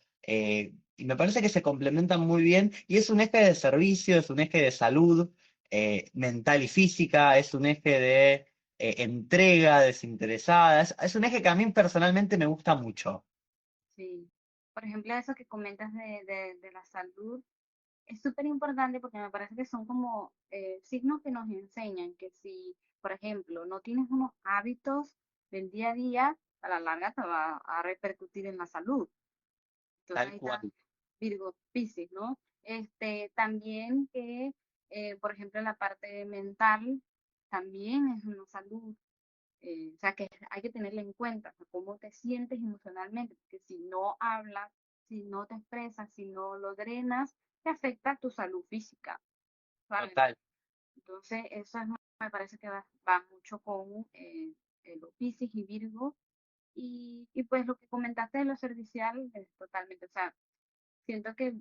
Y me parece que se complementan muy bien y es un eje de servicio, es un eje de salud mental y física, es un eje de entrega desinteresada. Es un eje que a mí personalmente me gusta mucho. Sí. Por ejemplo, eso que comentas de la salud es súper importante porque me parece que son como signos que nos enseñan que si, por ejemplo, no tienes unos hábitos del día a día, a la larga te va a repercutir en la salud. Entonces Tal ahí está cual. Virgo Piscis, ¿no? También que, por ejemplo, la parte mental también es una salud, o sea, que hay que tenerla en cuenta, o sea, cómo te sientes emocionalmente, porque si no hablas, si no te expresas, si no lo drenas, te afecta tu salud física, ¿sabes? Total. Entonces, eso es, me parece que va mucho con los Piscis y Virgo. Y pues lo que comentaste de lo servicial es totalmente, o sea, siento que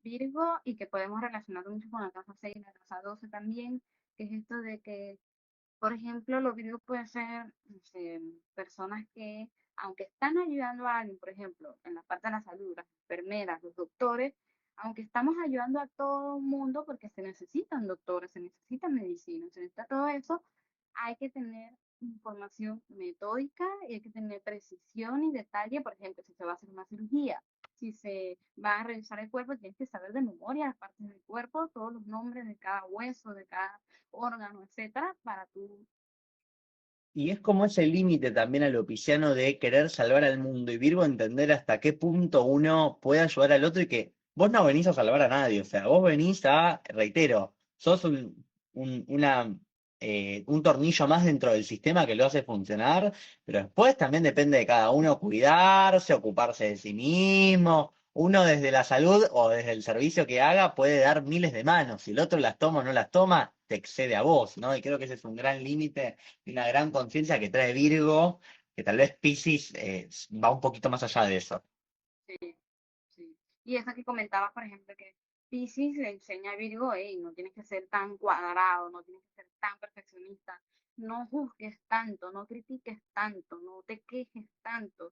Virgo y que podemos relacionarlo mucho con la casa 6 y la casa 12 también, que es esto de que, por ejemplo, los Virgos pueden ser no sé, personas que, aunque están ayudando a alguien, por ejemplo, en la parte de la salud, las enfermeras, los doctores, aunque estamos ayudando a todo el mundo porque se necesitan doctores, se necesita medicina, se necesita todo eso, hay que tener información metódica y hay que tener precisión y detalle, por ejemplo, si se va a hacer una cirugía, si se va a revisar el cuerpo, tienes que saber de memoria las partes del cuerpo, todos los nombres de cada hueso, de cada órgano, etcétera, para tú. Y es como ese límite también alopiciano de querer salvar al mundo y Virgo entender hasta qué punto uno puede ayudar al otro y que vos no venís a salvar a nadie, o sea, vos venís a, reitero, sos un tornillo más dentro del sistema que lo hace funcionar, pero después también depende de cada uno cuidarse, ocuparse de sí mismo. Uno desde la salud o desde el servicio que haga puede dar miles de manos. Si el otro las toma o no las toma, te excede a vos, ¿no? Y creo que ese es un gran límite y una gran conciencia que trae Virgo, que tal vez Piscis va un poquito más allá de eso. Sí, sí. Y eso que comentabas, por ejemplo, que Piscis le enseña a Virgo, hey, no tienes que ser tan cuadrado, no tienes que ser tan perfeccionista, no juzgues tanto, no critiques tanto, no te quejes tanto,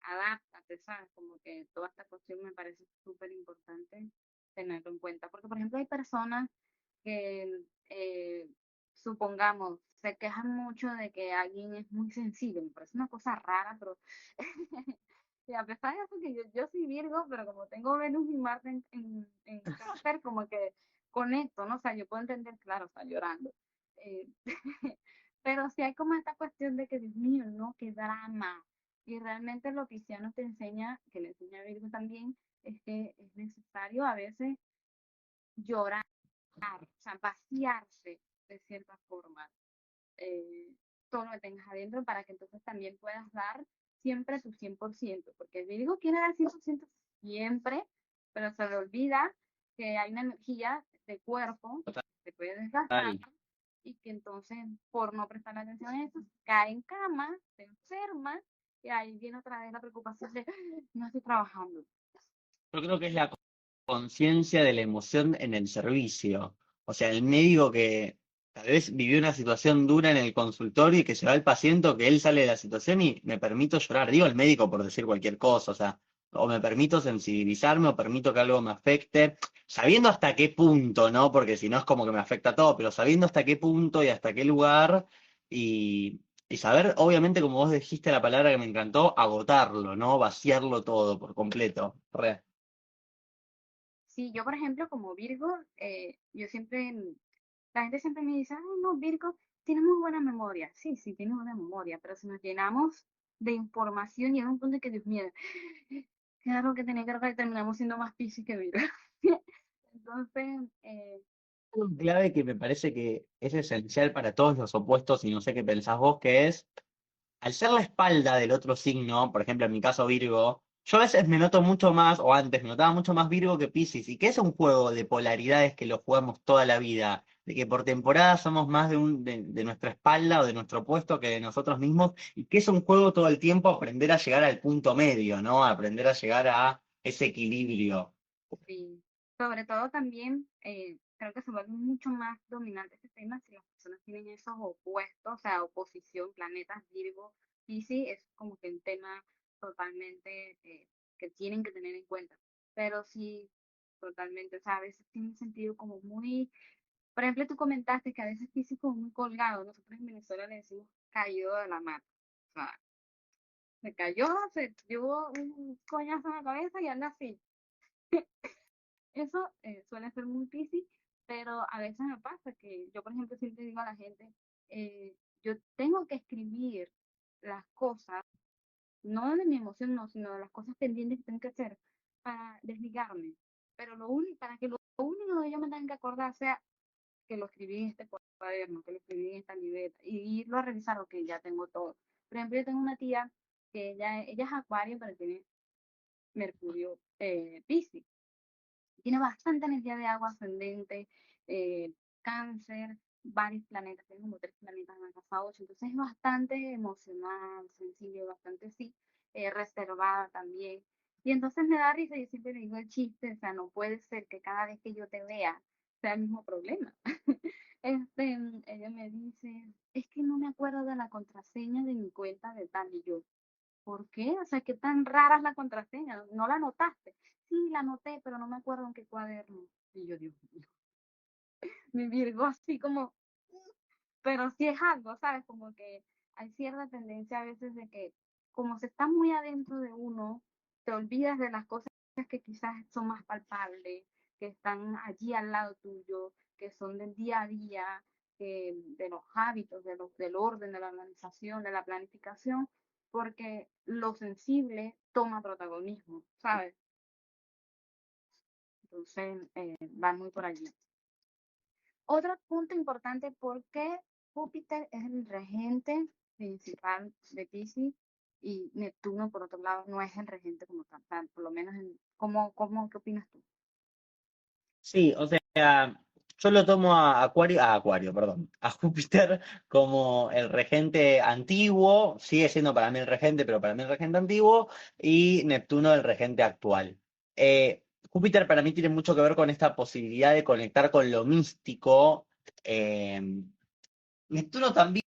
adáptate, ¿sabes? Como que toda esta cuestión me parece súper importante tenerlo en cuenta. Porque, por ejemplo, hay personas que, supongamos, se quejan mucho de que alguien es muy sensible, me parece una cosa rara, pero y a pesar de eso que yo soy Virgo, pero como tengo Venus y Marte en cáncer, como que conecto, ¿no? O sea, yo puedo entender, claro, está llorando. Eh, pero sí hay como esta cuestión de que, Dios mío, no, qué drama. Y realmente lo que Cristiano te enseña, que le enseña a Virgo también, es que es necesario a veces llorar, o sea, vaciarse de cierta forma eh, todo lo que tengas adentro para que entonces también puedas dar siempre tu 100%, porque el Virgo quiere dar 100% siempre, pero se le olvida que hay una energía de cuerpo Total. que se puede desgastar y que entonces por no prestar atención a eso, cae en cama, se enferma y ahí viene otra vez la preocupación de no estoy trabajando. Yo creo que es la conciencia de la emoción en el servicio. O sea, el médico que tal vez vivió una situación dura en el consultorio y que se va al paciente o que él sale de la situación y me permito llorar. Digo el médico por decir cualquier cosa, o sea, o me permito sensibilizarme o permito que algo me afecte, sabiendo hasta qué punto, ¿no? Porque si no es como que me afecta todo, pero sabiendo hasta qué punto y hasta qué lugar y saber, obviamente, como vos dijiste la palabra que me encantó, agotarlo, ¿no? Vaciarlo todo por completo. Re. Sí, yo por ejemplo como Virgo, yo siempre la gente siempre me dice, ay, no, Virgo tiene muy buena memoria. Sí, sí, tiene buena memoria, pero si nos llenamos de información, llega un punto en que, Dios mío, claro que tenía que ver que terminamos siendo más Piscis que Virgo. Entonces, Un clave que me parece que es esencial para todos los opuestos, y no sé qué pensás vos, que es, al ser la espalda del otro signo, por ejemplo, en mi caso Virgo, yo a veces me noto mucho más, o antes me notaba mucho más Virgo que Piscis, y que es un juego de polaridades que lo jugamos toda la vida, de que por temporada somos más de nuestra espalda o de nuestro puesto que de nosotros mismos, y que es un juego todo el tiempo aprender a llegar al punto medio, ¿no? Aprender a llegar a ese equilibrio. sí, sobre todo también, creo que se vuelve mucho más dominante este tema si las personas tienen esos opuestos, o sea, oposición, planetas, Virgo, Piscis, es como que un tema totalmente que tienen que tener en cuenta. Pero sí, totalmente, o sea, a veces tiene un sentido como muy, por ejemplo, tú comentaste que a veces Piscis como muy colgado, nosotros en Venezuela le decimos caído de la mata, o sea, se cayó, se dio un coñazo en la cabeza y anda así. Eso suele ser muy difícil, pero a veces me pasa que yo, por ejemplo, siempre digo a la gente, yo tengo que escribir las cosas, no de mi emoción, no, sino de las cosas pendientes que tengo que hacer para desligarme. Pero lo único, para que lo único que yo me tenga que acordar sea que lo escribí en este cuaderno, que lo escribí en esta libreta, y irlo a revisar, ok, ya tengo todo. Por ejemplo, yo tengo una tía que ella es acuario, pero tiene Mercurio Piscis, tiene bastante energía de agua ascendente, cáncer. varios planetas, tiene como 3 planetas en la casa 8, entonces es bastante emocional, sensible, bastante sí, reservada también. Y entonces me da risa, yo siempre le digo el chiste, o sea, no puede ser que cada vez que yo te vea sea el mismo problema. Ella me dice, es que no me acuerdo de la contraseña de mi cuenta de tal y yo. ¿Por qué? O sea, ¿qué tan rara es la contraseña? ¿No la anotaste? Sí, la anoté, pero no me acuerdo en qué cuaderno. Y yo, Dios mío, mi Virgo así como, pero sí es algo, ¿sabes? Como que hay cierta tendencia a veces de que como se está muy adentro de uno, te olvidas de las cosas que quizás son más palpables, que están allí al lado tuyo, que son del día a día, de los hábitos, del orden, de la organización, de la planificación, porque lo sensible toma protagonismo, ¿sabes? Entonces, van muy por allí. Otro punto importante, ¿por qué Júpiter es el regente principal de Piscis y Neptuno, por otro lado, no es el regente como tal? Por lo menos, ¿qué opinas tú? Sí, o sea, yo lo tomo a Acuario, perdón, a Júpiter como el regente antiguo, sigue siendo para mí el regente, pero para mí el regente antiguo, y Neptuno el regente actual. Júpiter para mí tiene mucho que ver con esta posibilidad de conectar con lo místico. eh, Neptuno también,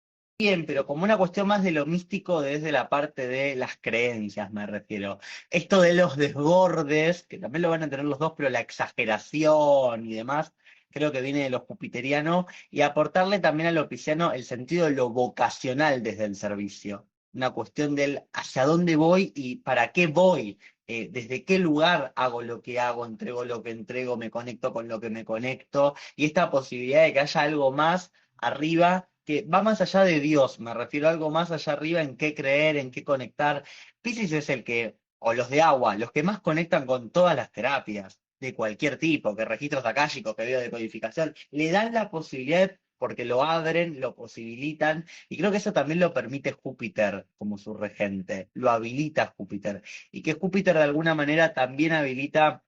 pero como una cuestión más de lo místico desde la parte de las creencias, me refiero. Esto de los desbordes, que también lo van a tener los dos, pero la exageración y demás, creo que viene de lo jupiteriano, y aportarle también a lo pisciano el sentido de lo vocacional desde el servicio. Una cuestión del hacia dónde voy y para qué voy, desde qué lugar hago lo que hago, entrego lo que entrego, me conecto con lo que me conecto, y esta posibilidad de que haya algo más arriba, que va más allá de Dios, me refiero a algo más allá arriba en qué creer, en qué conectar. Piscis es el que, o los de agua, los que más conectan con todas las terapias, de cualquier tipo, que registros akáshicos, que veo de codificación, le dan la posibilidad porque lo abren, lo posibilitan, y creo que eso también lo permite Júpiter como su regente, lo habilita Júpiter, y que Júpiter de alguna manera también habilita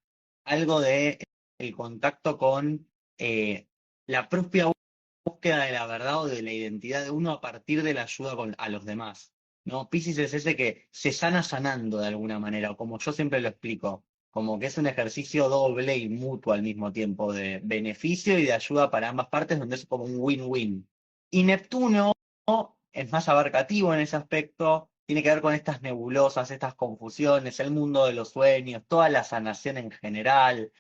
algo de el contacto con la propia búsqueda de la verdad o de la identidad de uno a partir de la ayuda a los demás, ¿no? Piscis es ese que se sana sanando de alguna manera, o como yo siempre lo explico, como que es un ejercicio doble y mutuo al mismo tiempo de beneficio y de ayuda para ambas partes, donde es como un win-win. Y Neptuno es más abarcativo en ese aspecto, tiene que ver con estas nebulosas, estas confusiones, el mundo de los sueños, toda la sanación en general,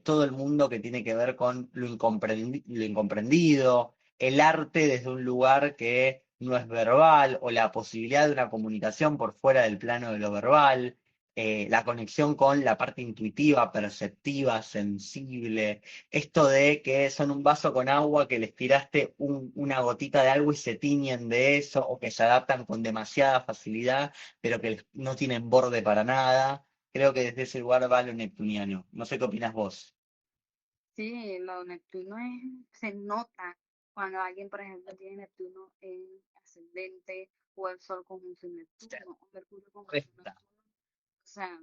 todo el mundo que tiene que ver con lo incomprendido, el arte desde un lugar que no es verbal o la posibilidad de una comunicación por fuera del plano de lo verbal, la conexión con la parte intuitiva, perceptiva, sensible, esto de que son un vaso con agua que les tiraste una gotita de algo y se tiñen de eso, o que se adaptan con demasiada facilidad, pero que no tienen borde para nada. Creo que desde ese lugar va lo neptuniano. No sé qué opinas vos. Sí, lo Neptuno se nota cuando alguien, por ejemplo, tiene Neptuno en ascendente o el Sol conjunto Neptuno o Mercurio conjunto Resta. Neptuno. O sea,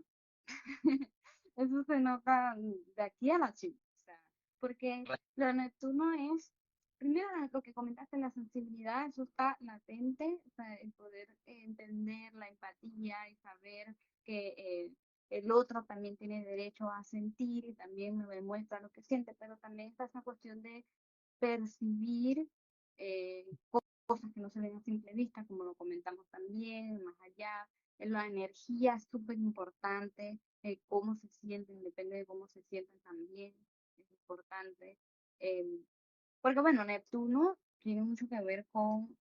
eso se nota de aquí a la China. O sea, porque lo de Neptuno es, primero lo que comentaste, la sensibilidad, eso está latente, o sea, el poder entender la empatía y saber que el otro también tiene derecho a sentir y también me demuestra lo que siente, pero también está esa cuestión de percibir eh, cosas que no se ven a simple vista, como lo comentamos también, más allá. La energía es súper importante, cómo se sienten, depende de cómo se sientan también, es importante. Eh, porque bueno, Neptuno tiene mucho que ver con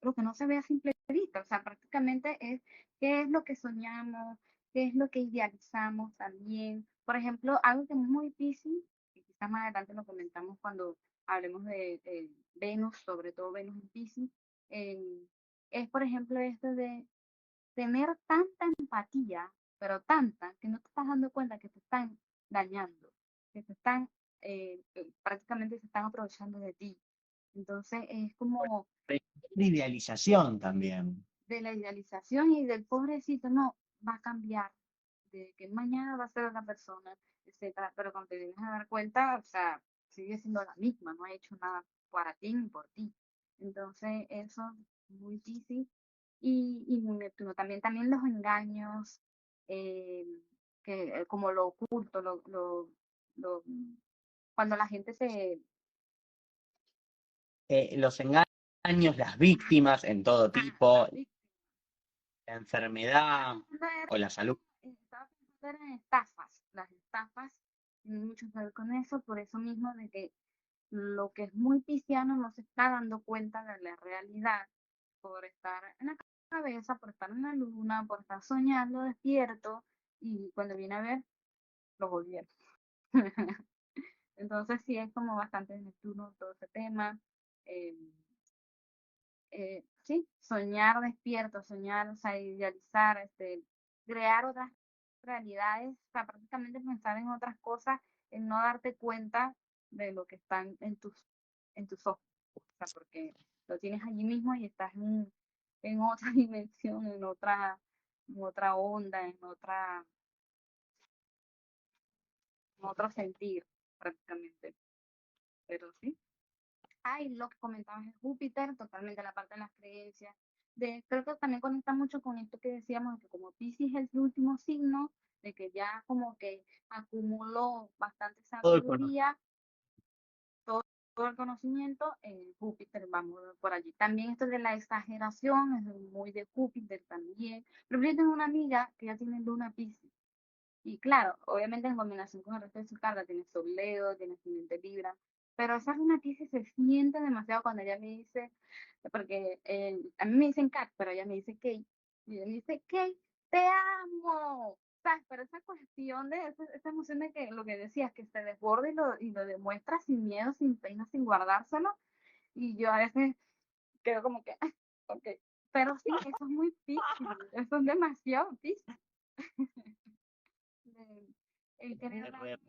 lo que no se ve a simple vista, o sea, prácticamente es qué es lo que soñamos, qué es lo que idealizamos también. Por ejemplo, algo que es muy difícil, y quizás más adelante lo comentamos cuando hablemos de Venus, sobre todo Venus en Piscis, eh, es por ejemplo esto de tener tanta empatía, pero tanta, que no te estás dando cuenta que te están dañando, que te están, prácticamente se están aprovechando de ti. Entonces es como La idealización también. de la idealización y del pobrecito, no, va a cambiar, de que mañana va a ser otra persona, etcétera. Pero cuando te vienes a dar cuenta, o sea, sigue siendo la misma, no ha hecho nada para ti ni por ti. Entonces, eso es muy difícil. Y muy Neptuno. También los engaños, eh, como lo oculto, lo- cuando la gente se... Los engaños, las víctimas en todo tipo, las víctimas. la Estaba enfermedad pensando o la salud. era en estafas. Las estafas tienen mucho que ver con eso, por eso mismo de que lo que es muy pisciano no se está dando cuenta de la realidad por estar en la cabeza, por estar en la luna, por estar soñando despierto y cuando viene a ver, lo volvieron. Entonces sí es como bastante de Neptuno todo ese tema. Eh, sí, soñar despierto, soñar, o sea, idealizar, crear otras realidades, o sea, prácticamente pensar en otras cosas, en no darte cuenta de lo que están en tus ojos, o sea, porque lo tienes allí mismo y estás en otra dimensión, en otra onda, en otro sentir, prácticamente. Pero sí. Ah, y lo que comentabas es Júpiter, totalmente la parte de las creencias. Creo que también conecta mucho con esto que decíamos, de que como Piscis es el último signo, de que ya como que acumuló bastante Todo el conocimiento. sabiduría, todo el conocimiento, Júpiter vamos por allí. También esto de la exageración es muy de Júpiter también. Pero yo tengo una amiga que ya tiene luna Piscis. Y claro, obviamente en combinación con el resto de su carga, tiene Sol Leo, tiene ascendente Libra, pero esa lunatica se siente demasiado cuando ella me dice, porque a mí me dicen Kat, pero ella me dice Kate, y ella me dice, Kate, te amo. ¿Sabes? Pero esa cuestión de esa emoción de que lo que decías, que se desborde y lo demuestra sin miedo, sin pena, sin guardárselo, y yo a veces quedo como que, ok, pero sí, eso es muy difícil, eso es demasiado difícil. El querer dar,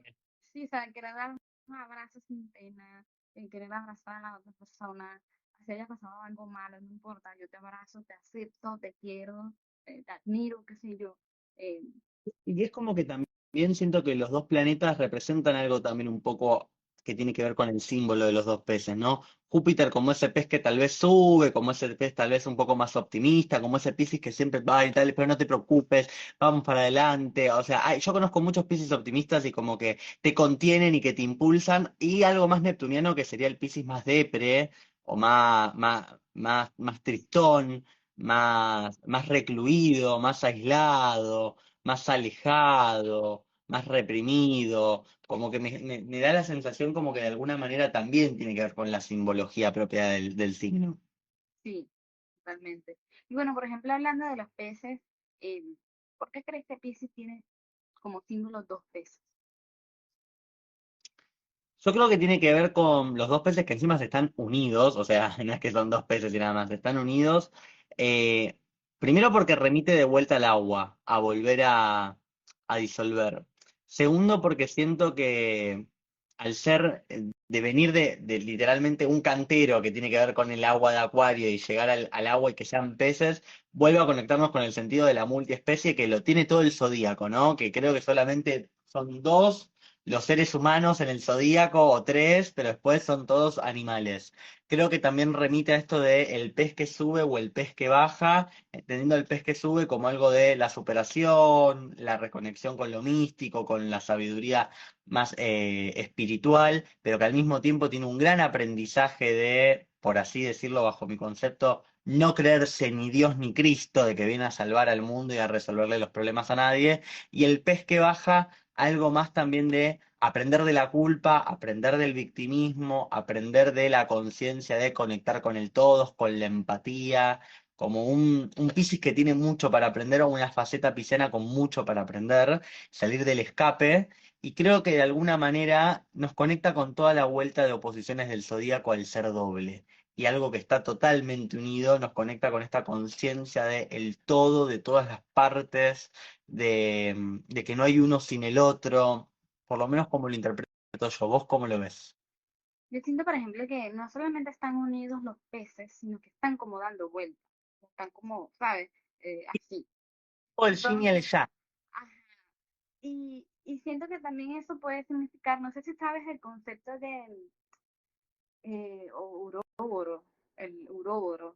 sí, o sea, querer dar un abrazo sin pena, el querer abrazar a la otra persona, si haya pasado algo malo, no importa, yo te abrazo, te acepto, te quiero, te admiro, qué sé yo. Eh, Y es como que también siento que los dos planetas representan algo también un poco que tiene que ver con el símbolo de los dos peces, ¿no? Júpiter como ese pez que tal vez sube, como ese pez tal vez un poco más optimista, como ese Piscis que siempre va y tal, pero no te preocupes, vamos para adelante. O sea, yo conozco muchos Piscis optimistas y como que te contienen y que te impulsan, y algo más neptuniano que sería el Piscis más depre o más tristón, más recluido, más aislado, más alejado, más reprimido, como que me da la sensación como que de alguna manera también tiene que ver con la simbología propia del signo. sí, totalmente. Y bueno, por ejemplo, hablando de los peces, eh, ¿por qué crees que Piscis tiene como símbolo dos peces? Yo creo que tiene que ver con los dos peces que encima se están unidos, o sea, no es que son dos peces y nada más, están unidos. eh, Primero porque remite de vuelta al agua, a volver a disolver. Segundo porque siento que al ser, de venir de literalmente un cantero que tiene que ver con el agua de Acuario y llegar al agua y que sean peces, vuelve a conectarnos con el sentido de la multiespecie que lo tiene todo el zodíaco, ¿no? Que creo que solamente son dos los seres humanos en el zodíaco o tres, pero después son todos animales. Creo que también remite a esto de el pez que sube o el pez que baja, entendiendo el pez que sube como algo de la superación, la reconexión con lo místico, con la sabiduría más espiritual, pero que al mismo tiempo tiene un gran aprendizaje de, por así decirlo, bajo mi concepto, no creerse ni Dios ni Cristo, de que viene a salvar al mundo y a resolverle los problemas a nadie, y el pez que baja algo más también de aprender de la culpa, aprender del victimismo, aprender de la conciencia de conectar con el todos, con la empatía, como un Piscis que tiene mucho para aprender o una faceta pisciana con mucho para aprender, salir del escape, y creo que de alguna manera nos conecta con toda la vuelta de oposiciones del zodíaco al ser doble. Y algo que está totalmente unido nos conecta con esta conciencia de el todo, de todas las partes, de que no hay uno sin el otro, por lo menos como lo interpreto yo. ¿Vos cómo lo ves? Yo siento, por ejemplo, que no solamente están unidos los peces, sino que están como dando vueltas, están como, ¿sabes? Así. O el yin y el Entonces, yang. ajá, y y siento que también eso puede significar, no sé si sabes el concepto del uróboro, el uróboros,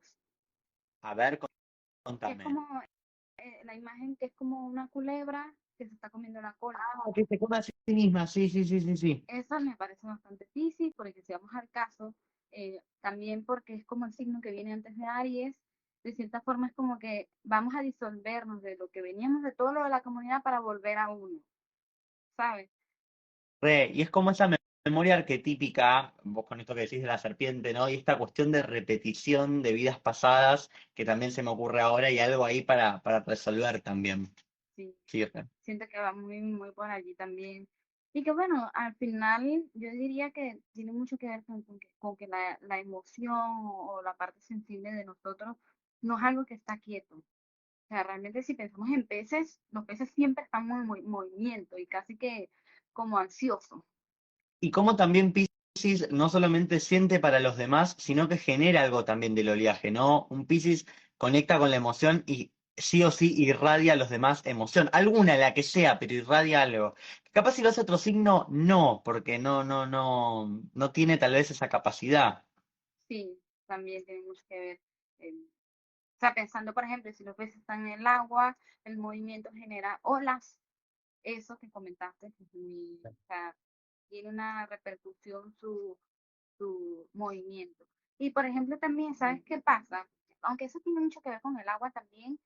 A ver, que es contame. como la imagen que es como una culebra que se está comiendo la cola. Ah, que se come a sí misma, sí, sí, sí, sí, sí. Eso me parece bastante difícil, porque si vamos al caso, también porque es como el signo que viene antes de Aries, de cierta forma es como que vamos a disolvernos de lo que veníamos de todo lo de la comunidad para volver a uno, ¿sabes? Y es como esa memoria arquetípica, vos con esto que decís de la serpiente, ¿no? Y esta cuestión de repetición de vidas pasadas, que también se me ocurre ahora, y algo ahí para resolver también. Sí, Sí, Re. siento que va muy, muy por allí también. Y que bueno, al final yo diría que tiene mucho que ver con que la emoción o la parte sensible de nosotros no es algo que está quieto. O sea, realmente si pensamos en peces, los peces siempre están muy movimiento y casi que como ansiosos. Y cómo también Piscis no solamente siente para los demás, sino que genera algo también del oleaje, ¿no? Un Piscis conecta con la emoción y sí o sí irradia a los demás emoción, alguna, la que sea, pero irradia algo. Capaz si lo hace otro signo, no, porque no tiene tal vez esa capacidad. Sí, también tiene mucho que ver. O sea, pensando, por ejemplo, si los peces están en el agua, el movimiento genera olas. Eso que comentaste es muy, o sea, tiene una repercusión su movimiento. Y por ejemplo también, ¿sabes qué pasa? Aunque eso tiene mucho que ver con el agua también,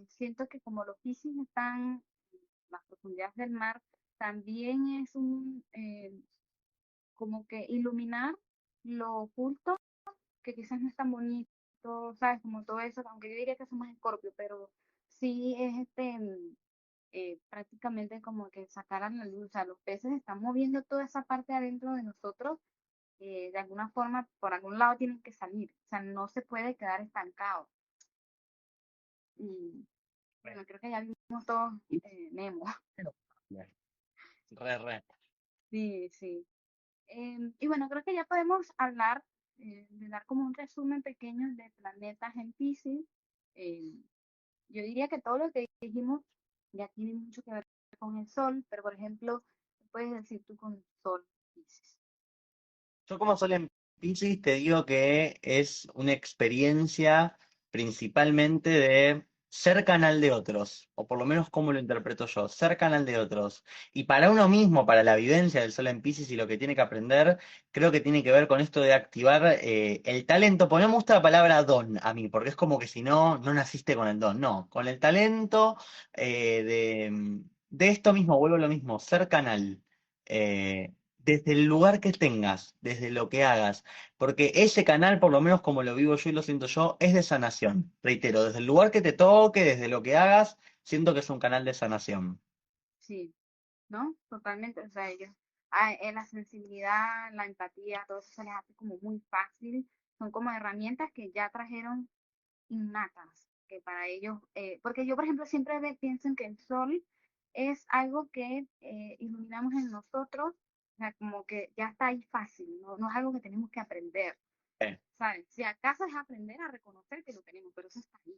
siento que como los Piscis están en las profundidades del mar, también es como que iluminar lo oculto, que quizás no es tan bonito, ¿sabes? Como todo eso, aunque yo diría que somos escorpio, pero sí es prácticamente como que sacar a la luz, o sea, los peces están moviendo toda esa parte adentro de nosotros, de alguna forma, por algún lado tienen que salir, o sea, no se puede quedar estancado. Y bueno, creo que ya vimos todos Nemo. Re. Sí, sí. Y bueno, creo que ya podemos hablar, de dar como un resumen pequeño de planetas en Piscis. Eh, yo diría que todo lo que dijimos ya tiene mucho que ver con el Sol, pero por ejemplo, ¿qué puedes decir tú con Sol, Piscis? Yo como Sol en Piscis te digo que es una experiencia principalmente de ser canal de otros, o por lo menos como lo interpreto yo, ser canal de otros. Y para uno mismo, para la vivencia del Sol en Piscis y lo que tiene que aprender, creo que tiene que ver con esto de activar el talento. Pues no me gusta la palabra don a mí, porque es como que si no, no naciste con el don. No, con el talento de esto mismo, vuelvo a lo mismo, ser canal. Desde el lugar que tengas, desde lo que hagas, porque ese canal, por lo menos como lo vivo yo y lo siento yo, es de sanación. Reitero, desde el lugar que te toque, desde lo que hagas, siento que es un canal de sanación. Sí, ¿no? Totalmente, o sea, ellos, la sensibilidad, la empatía, todo eso se les hace como muy fácil, son como herramientas que ya trajeron innatas, que para ellos, porque yo por ejemplo siempre pienso en que el sol es algo que iluminamos en nosotros, o sea, como que ya está ahí fácil, no, no es algo que tenemos que aprender, Eh, ¿sabes? Si acaso es aprender a reconocer que lo tenemos, pero eso está ahí.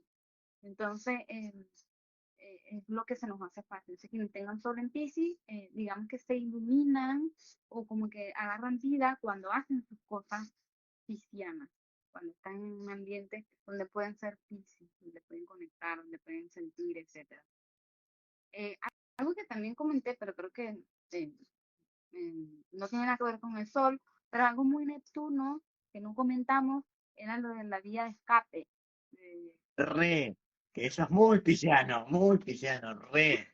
Entonces, es lo que se nos hace fácil. Así que quienes tengan sol en Piscis, digamos que se iluminan o como que agarran vida cuando hacen sus cosas piscianas, cuando están en un ambiente donde pueden ser Piscis, donde pueden conectar, donde pueden sentir, etcétera. Eh, algo que también comenté, pero creo que eh, no tiene nada que ver con el sol, pero algo muy Neptuno que no comentamos era lo de la vía de escape. Eh, re, que eso es muy pisciano, re.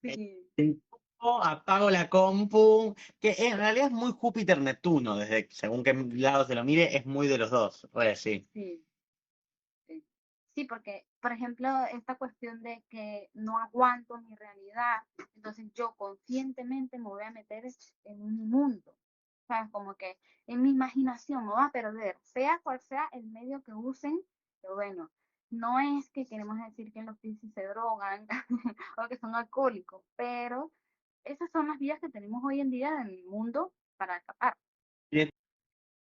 sí, Apago la compu, que en realidad es muy Júpiter-Neptuno, desde según qué lado se lo mire, es muy de los dos, re, sí. sí. Sí. Sí, porque, por ejemplo, esta cuestión de que no aguanto mi realidad, entonces yo conscientemente me voy a meter en mi mundo, ¿sabes? Como que en mi imaginación me va a perder, sea cual sea el medio que usen, pero bueno, no es que queremos decir que los piscis se drogan o que son alcohólicos, pero esas son las vías que tenemos hoy en día en el mundo para escapar. Y de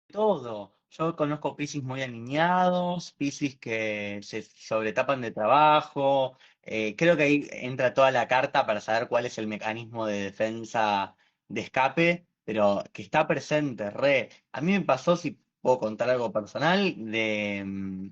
todo. Yo conozco Piscis muy alineados, Piscis que se sobretapan de trabajo. Creo que ahí entra toda la carta para saber cuál es el mecanismo de defensa de escape, pero que está presente, re. A mí me pasó, si puedo contar algo personal, de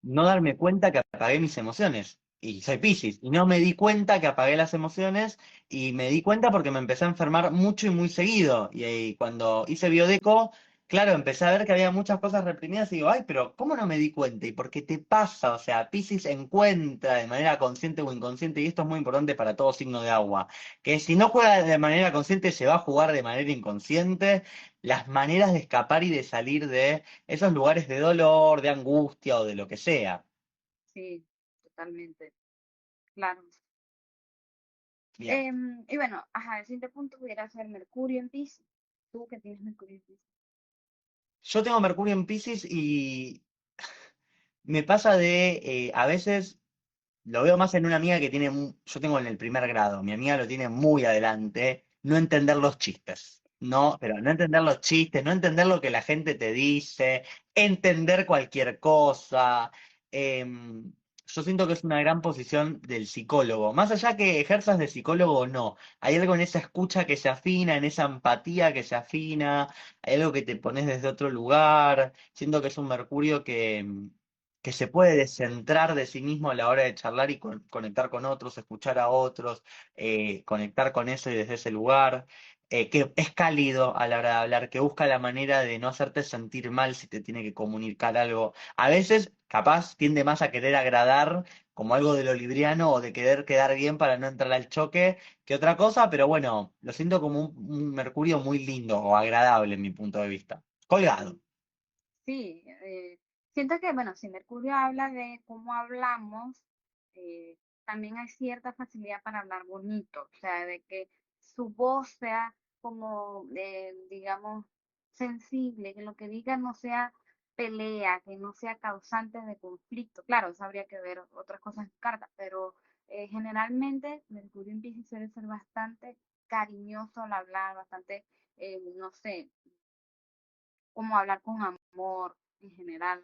no darme cuenta que apagué mis emociones. Y soy Piscis, y no me di cuenta que apagué las emociones, y me di cuenta porque me empecé a enfermar mucho y muy seguido. Y ahí, cuando hice biodeco, claro, empecé a ver que había muchas cosas reprimidas y digo, ay, pero ¿cómo no me di cuenta? ¿Y por qué te pasa? O sea, Piscis encuentra de manera consciente o inconsciente, y esto es muy importante para todo signo de agua, que si no juega de manera consciente, se va a jugar de manera inconsciente las maneras de escapar y de salir de esos lugares de dolor, de angustia o de lo que sea. Sí, totalmente, claro. Bien. Y bueno, ajá, el siguiente punto pudiera ser Mercurio en Piscis. Tú que tienes Mercurio en Piscis. Yo tengo Mercurio en Piscis y me pasa de, a veces, lo veo más en una amiga que tiene, yo tengo en el primer grado, mi amiga lo tiene muy adelante, no entender los chistes. No, pero no entender los chistes, no entender lo que la gente te dice, entender cualquier cosa. Yo siento que es una gran posición del psicólogo. Más allá que ejerzas de psicólogo o no, hay algo en esa escucha que se afina, en esa empatía que se afina, hay algo que te pones desde otro lugar. Siento que es un Mercurio que se puede descentrar de sí mismo a la hora de charlar y conectar con otros, escuchar a otros, conectar con eso y desde ese lugar, que es cálido a la hora de hablar, que busca la manera de no hacerte sentir mal si te tiene que comunicar algo. A veces, capaz, tiende más a querer agradar como algo de lo libriano o de querer quedar bien para no entrar al choque que otra cosa, pero bueno, lo siento como un Mercurio muy lindo o agradable en mi punto de vista. Colgado. Sí, siento que, bueno, si Mercurio habla de cómo hablamos, eh, también hay cierta facilidad para hablar bonito, o sea, de que su voz sea como, digamos, sensible, que lo que diga no sea pelea, que no sea causante de conflicto. Claro, eso habría que ver otras cosas en carta, pero generalmente Mercurio en Piscis suele ser bastante cariñoso al hablar, bastante, no sé, como hablar con amor en general.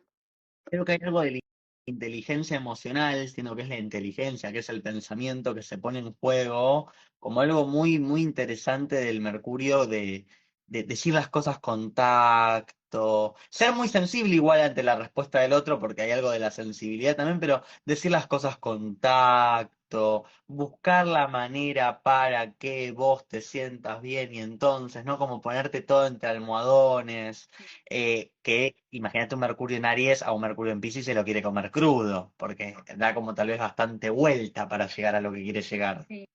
Creo que hay algo de la inteligencia emocional, siendo que es la inteligencia, que es el pensamiento que se pone en juego, como algo muy, muy interesante del Mercurio de decir las cosas con tacto, ser muy sensible igual ante la respuesta del otro, porque hay algo de la sensibilidad también, pero decir las cosas con tacto, buscar la manera para que vos te sientas bien y entonces, ¿no? Como ponerte todo entre almohadones, que imagínate un Mercurio en Aries a un Mercurio en Piscis se lo quiere comer crudo, porque da como tal vez bastante vuelta para llegar a lo que quiere llegar. Sí,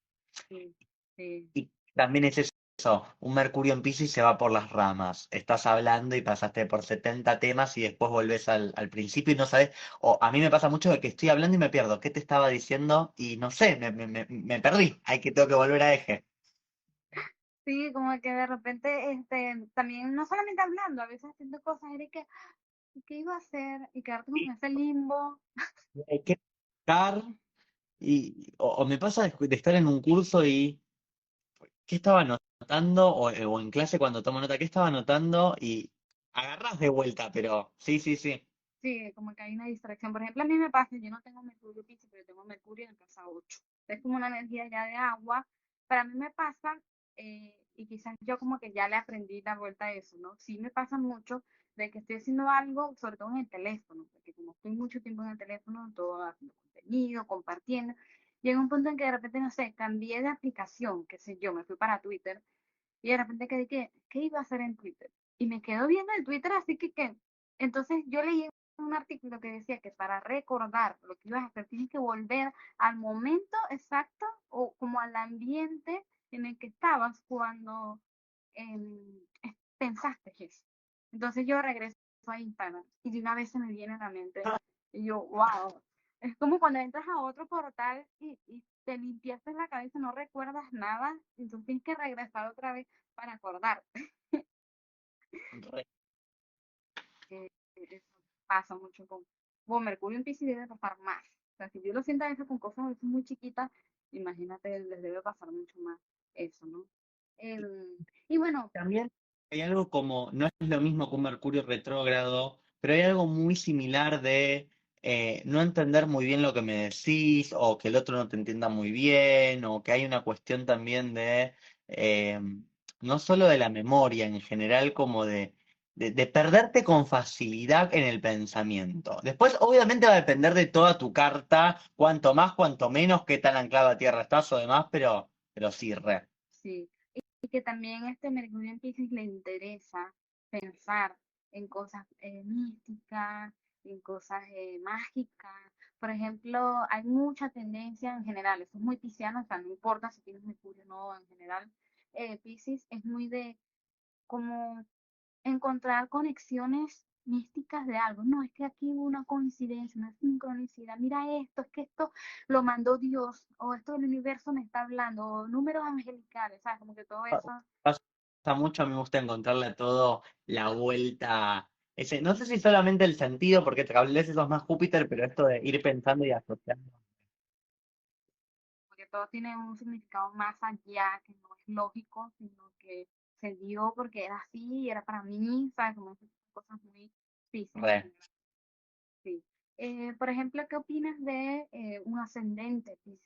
sí, sí, Y también es eso, un Mercurio en Piscis se va por las ramas. Estás hablando y pasaste por 70 temas y después volvés al principio y no sabes, o a mí me pasa mucho de que estoy hablando y me pierdo. ¿Qué te estaba diciendo? Y no sé, me perdí. Hay que tengo que volver a eje. sí, como que de repente, también, no solamente hablando, a veces haciendo cosas, y que, ¿y qué iba a hacer? Y quedarte como en ese limbo. Hay que buscar o me pasa de estar en un curso y ¿qué estaba anotando? O en clase cuando tomo nota, ¿qué estaba anotando? Y agarrás de vuelta, pero sí, sí, sí. Sí, como que hay una distracción. Por ejemplo, a mí me pasa, yo no tengo Mercurio Piscis, pero tengo Mercurio en el casa 8. Es como una energía ya de agua. Para mí me pasa, y quizás yo como que ya le aprendí la vuelta a eso, ¿no? Sí me pasa mucho de que estoy haciendo algo, sobre todo en el teléfono, porque como estoy mucho tiempo en el teléfono, todo haciendo contenido, compartiendo, llega un punto en que de repente, no sé, cambié de aplicación, qué sé yo, me fui para Twitter y de repente quedé que, ¿qué iba a hacer en Twitter? Y me quedo viendo el Twitter, así que, entonces yo leí un artículo que decía que para recordar lo que ibas a hacer, tienes que volver al momento exacto o como al ambiente en el que estabas cuando pensaste eso. Entonces yo regreso a Instagram y de una vez se me viene a la mente y yo, wow, es como cuando entras a otro portal y te limpiaste la cabeza, no recuerdas nada, entonces tienes que regresar otra vez para acordarte. Re- Eso pasa mucho con Mercurio en Piscis debe pasar más. O sea, si yo lo siento a veces con cosas a veces muy chiquitas, imagínate, les debe pasar mucho más eso, ¿no? Y bueno, También. hay algo como, no es lo mismo que un Mercurio retrógrado, pero hay algo muy similar de no entender muy bien lo que me decís, o que el otro no te entienda muy bien, o que hay una cuestión también de, eh, no solo de la memoria en general, como de perderte con facilidad en el pensamiento. Después, obviamente, va a depender de toda tu carta, cuanto más, cuanto menos, qué tan anclado a tierra estás o demás, pero sí, re. Sí. Y que también este Mercurio en Piscis le interesa pensar en cosas místicas, en cosas mágicas. Por ejemplo, hay mucha tendencia en general, eso es muy pisciano, o sea, no importa si tienes Mercurio o no, en general, Piscis es muy de como encontrar conexiones místicas de algo. No, es que aquí hubo una coincidencia, una sincronicidad. Mira esto, es que esto lo mandó Dios, o esto el universo me está hablando, o números angelicales, ¿sabes? Como que todo eso. Pasa mucho, a mí me gusta encontrarle a todo la vuelta. Ese, no sé si solamente el sentido, porque tal vez eso es más Júpiter, pero esto de ir pensando y asociando. Porque todo tiene un significado más allá, que no es lógico, sino que se dio porque era así, y era para mí, ¿sabes? Como esas cosas muy difíciles en Re. general. Sí. Por ejemplo, ¿qué opinas de un ascendente Piscis?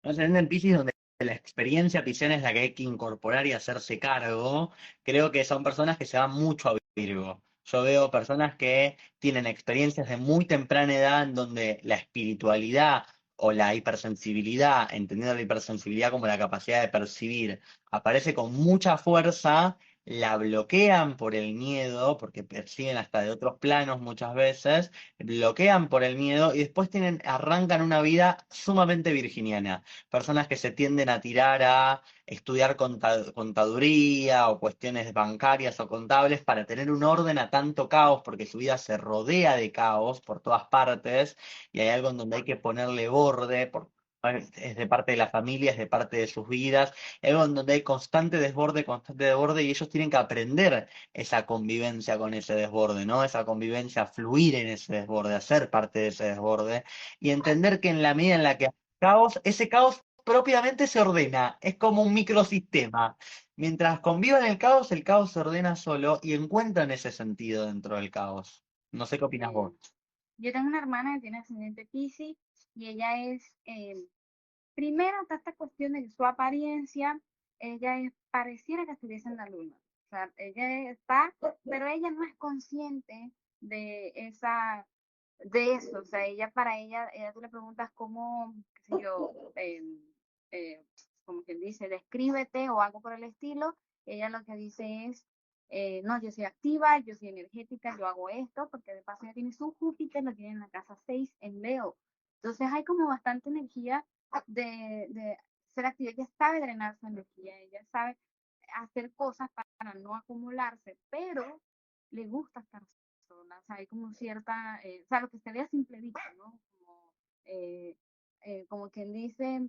No sé, en Piscis, donde la experiencia pisciana es la que hay que incorporar y hacerse cargo, creo que son personas que se van mucho a Virgo. Yo veo personas que tienen experiencias de muy temprana edad en donde la espiritualidad o la hipersensibilidad, entendiendo la hipersensibilidad como la capacidad de percibir, aparece con mucha fuerza, la bloquean por el miedo, porque perciben hasta de otros planos muchas veces, bloquean por el miedo y después arrancan una vida sumamente virginiana, personas que se tienden a tirar a estudiar contaduría o cuestiones bancarias o contables para tener un orden a tanto caos, porque su vida se rodea de caos por todas partes y hay algo en donde hay que ponerle borde, es de parte de la familia, es de parte de sus vidas, es algo en donde hay constante desborde y ellos tienen que aprender esa convivencia con ese desborde, ¿no? Esa convivencia, fluir en ese desborde, hacer parte de ese desborde y entender que en la medida en la que caos, ese caos propiamente se ordena, es como un microsistema. Mientras convivan el caos se ordena solo y encuentran ese sentido dentro del caos. No sé qué opinas vos. Yo tengo una hermana que tiene ascendente Piscis y ella es, primero está esta cuestión de su apariencia, ella es, pareciera que estuviese en la luna. O sea, ella está, pero ella no es consciente de esa, de eso. O sea, ella para ella tú le preguntas cómo, qué sé yo, eh, como quien dice, descríbete o algo por el estilo. Ella lo que dice es, no, yo soy activa, yo soy energética, yo hago esto, porque de paso ya tiene su Júpiter, lo tiene en la casa 6 en Leo. Entonces hay como bastante energía de ser activa. Ella sabe drenar su energía, ella sabe hacer cosas para no acumularse, pero le gusta estar sola. O sea, hay como cierta, o sea, lo que se ve a simple vista, ¿no? Como, como quien dice,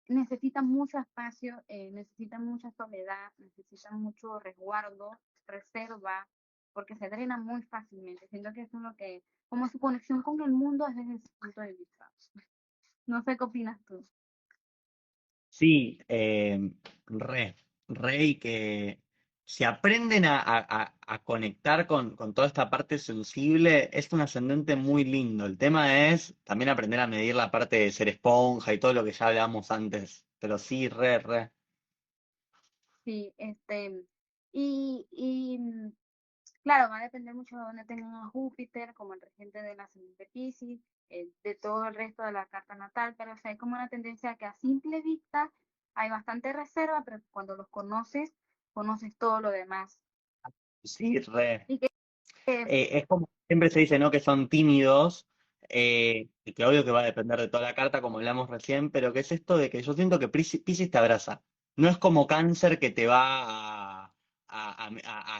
necesita mucho espacio, necesita mucha soledad, necesita mucho resguardo, reserva, porque se drena muy fácilmente. Siento que eso es lo que, como su conexión con el mundo es desde ese punto de vista. No sé qué opinas tú. Sí, re, y que si aprenden a conectar con toda esta parte sensible, es un ascendente muy lindo. El tema es también aprender a medir la parte de ser esponja y todo lo que ya hablábamos antes. Pero sí, re. Sí, claro, va a depender mucho de dónde tengan a Júpiter, como el regente de la ascendente Piscis, de todo el resto de la carta natal, pero o sea, hay como una tendencia que a simple vista hay bastante reserva, pero cuando los conoces, conoces todo lo demás. Sí, re. Y que Es como siempre se dice, ¿no? Que son tímidos, y que obvio que va a depender de toda la carta, como hablamos recién, pero que es esto de que yo siento que Piscis te abraza. No es como Cáncer que te va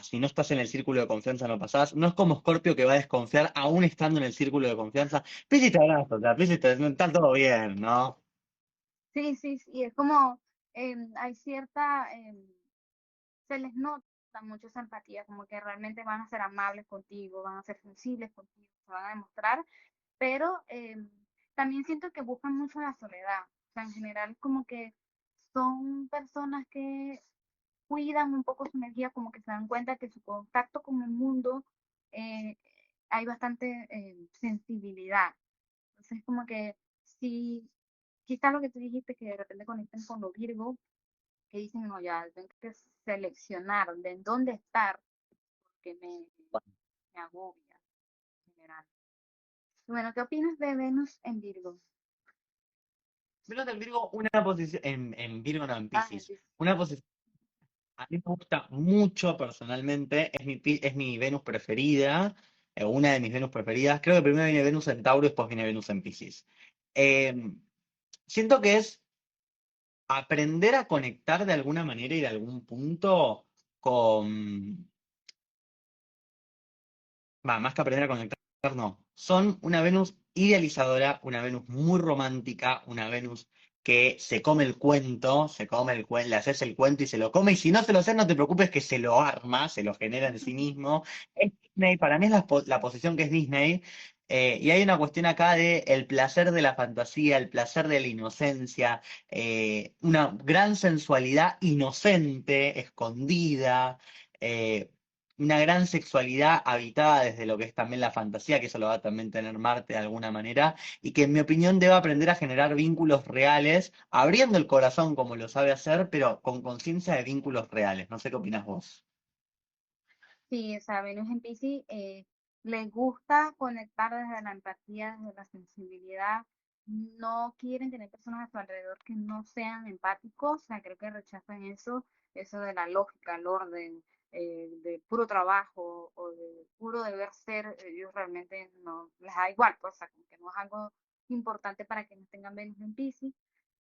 si no estás en el círculo de confianza no pasás. No es como Escorpio que va a desconfiar aún estando en el círculo de confianza. Piscis te abraza, o sea, está todo bien, ¿no? sí, sí, sí, es como hay cierta, se les nota mucho esa empatía, como que realmente van a ser amables contigo, van a ser sensibles contigo, se van a demostrar, pero también siento que buscan mucho la soledad. O sea, en general como que son personas que cuidan un poco su energía, como que se dan cuenta que su contacto con el mundo eh, hay bastante sensibilidad. Entonces, como que si quizás lo que tú dijiste, que de repente conectan con lo Virgo, que dicen, no, ya tengo que seleccionar de dónde estar, porque me agobia en general. Bueno, ¿qué opinas de Venus en Virgo? Venus en Virgo, una posición, en Virgo no, en Ah, en Piscis, Piscis. una posición, a mí me gusta mucho personalmente, es mi Venus preferida, una de mis Venus preferidas. Creo que primero viene Venus en Tauro y después viene Venus en Piscis. Eh, Siento que es aprender a conectar de alguna manera y de algún punto con, más que aprender a conectar, no. Son una Venus idealizadora, una Venus muy romántica, una Venus que se come el cuento, le haces el cuento y se lo come, y si no se lo haces, no te preocupes que se lo arma, se lo genera en sí mismo. Es Disney, para mí es la posición que es Disney, y hay una cuestión acá de el placer de la fantasía, el placer de la inocencia, una gran sensualidad inocente, escondida. eh, una gran sexualidad habitada desde lo que es también la fantasía, que eso lo va a también tener Marte de alguna manera, y que en mi opinión debe aprender a generar vínculos reales, abriendo el corazón como lo sabe hacer, pero con conciencia de vínculos reales. No sé qué opinas vos. Sí, o sea, Venus en Piscis les gusta conectar desde la empatía, desde la sensibilidad. No quieren tener personas a su alrededor que no sean empáticos. O sea, creo que rechazan eso de la lógica, el orden, de puro trabajo o de puro deber ser. Ellos realmente no les da igual, pues, o sea, como que no es algo importante para que no tengan Venus en Piscis.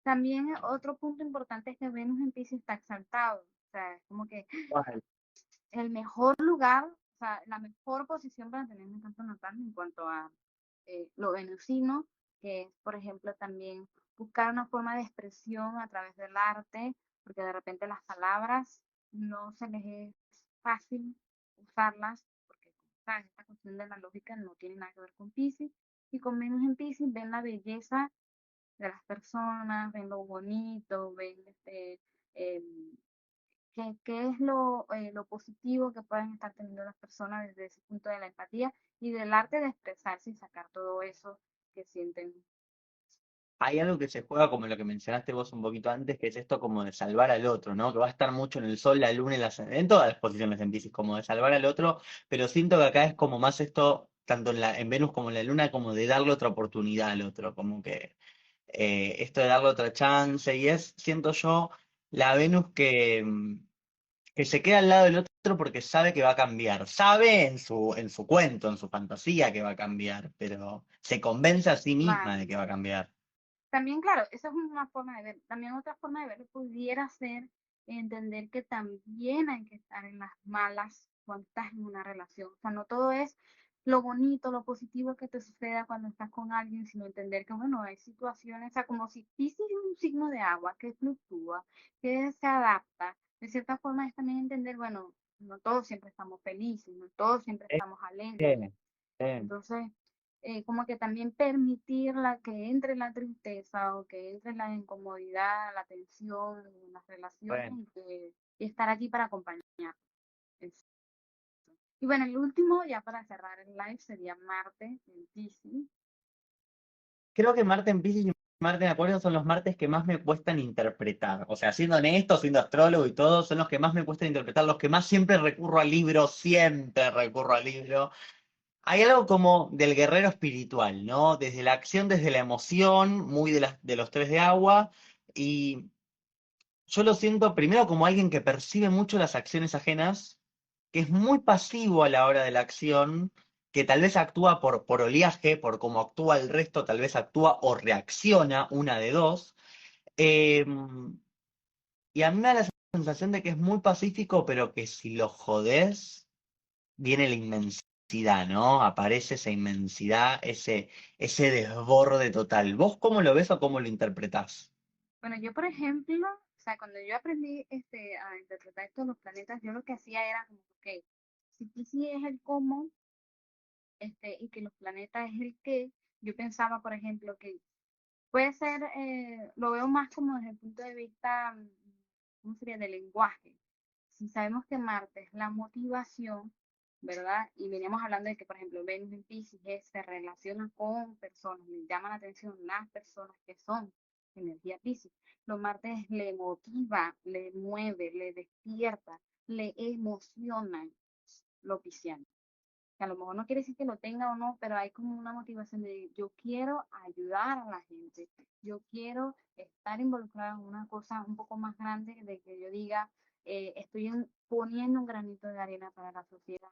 También otro punto importante es que Venus en Piscis está exaltado. O sea, es como que Igual. el mejor lugar, o sea, la mejor posición para tener un campo natal en cuanto a lo venusino, que es, por ejemplo, también buscar una forma de expresión a través del arte, porque de repente las palabras no se les es fácil usarlas, porque ¿sabes? Esta cuestión de la lógica no tiene nada que ver con Pisces, y con Venus en Pisces ven la belleza de las personas, ven lo bonito, ven eh, qué es lo positivo que pueden estar teniendo las personas desde ese punto de la empatía y del arte de expresarse y sacar todo eso que sienten. Hay algo que se juega como lo que mencionaste vos un poquito antes, que es esto como de salvar al otro, ¿no? Que va a estar mucho en el sol, la luna, en todas las posiciones en Piscis, como de salvar al otro, pero siento que acá es como más esto, tanto en Venus como en la luna, como de darle otra oportunidad al otro, como que esto de darle otra chance, y es, siento yo, la Venus que se queda al lado del otro porque sabe que va a cambiar, sabe en su cuento, en su fantasía que va a cambiar, pero se convence a sí misma Claro. de que va a cambiar. También, claro, esa es una forma de ver. También otra forma de ver pudiera ser entender que también hay que estar en las malas cuando estás en una relación. O sea, no todo es lo bonito, lo positivo que te suceda cuando estás con alguien, sino entender que, bueno, hay situaciones, o sea, como si Piscis es un signo de agua que fluctúa, que se adapta. De cierta forma es también entender, bueno, no todos siempre estamos felices, no todos siempre estamos alegres. Eh, eh, Entonces, como que también permitir que entre la tristeza o que entre la incomodidad, la tensión en las relaciones bueno. y estar allí para acompañar. Eso. Y bueno, el último, ya para cerrar el live, sería Marte en Piscis. Creo que Marte en Piscis y Marte en Acuario son los martes que más me cuestan interpretar. O sea, siendo honesto, siendo astrólogo y todo, son los que más me cuestan interpretar, los que más siempre recurro al libro, siempre recurro al libro. Hay algo como del guerrero espiritual, ¿no? Desde la acción, desde la emoción, muy de los tres de agua. Y yo lo siento primero como alguien que percibe mucho las acciones ajenas, que es muy pasivo a la hora de la acción, que tal vez actúa por oleaje, por cómo actúa el resto, tal vez actúa o reacciona, una de dos. Eh, y a mí me da la sensación de que es muy pacífico, pero que si lo jodés, viene la inmensidad, ¿no? Aparece esa inmensidad, ese desborde total. ¿Vos cómo lo ves o cómo lo interpretás? Bueno, yo, por ejemplo, o sea, cuando yo aprendí a interpretar estos los planetas, yo lo que hacía era como, ok, si Piscis es el cómo, y que los planetas es el qué, yo pensaba, por ejemplo, que puede ser, lo veo más como desde el punto de vista, ¿cómo sería? De lenguaje. si sabemos que Marte es la motivación, ¿verdad? Y veníamos hablando de que, por ejemplo, Venus en Pisces se relaciona con personas, le llaman la atención las personas que son energía Pisces. Los martes le motiva, le mueve, le despierta, le emociona lo pisciano. Que a lo mejor no quiere decir que lo tenga o no, pero hay como una motivación de yo quiero ayudar a la gente, yo quiero estar involucrada en una cosa un poco más grande de que yo diga, poniendo un granito de arena para la sociedad,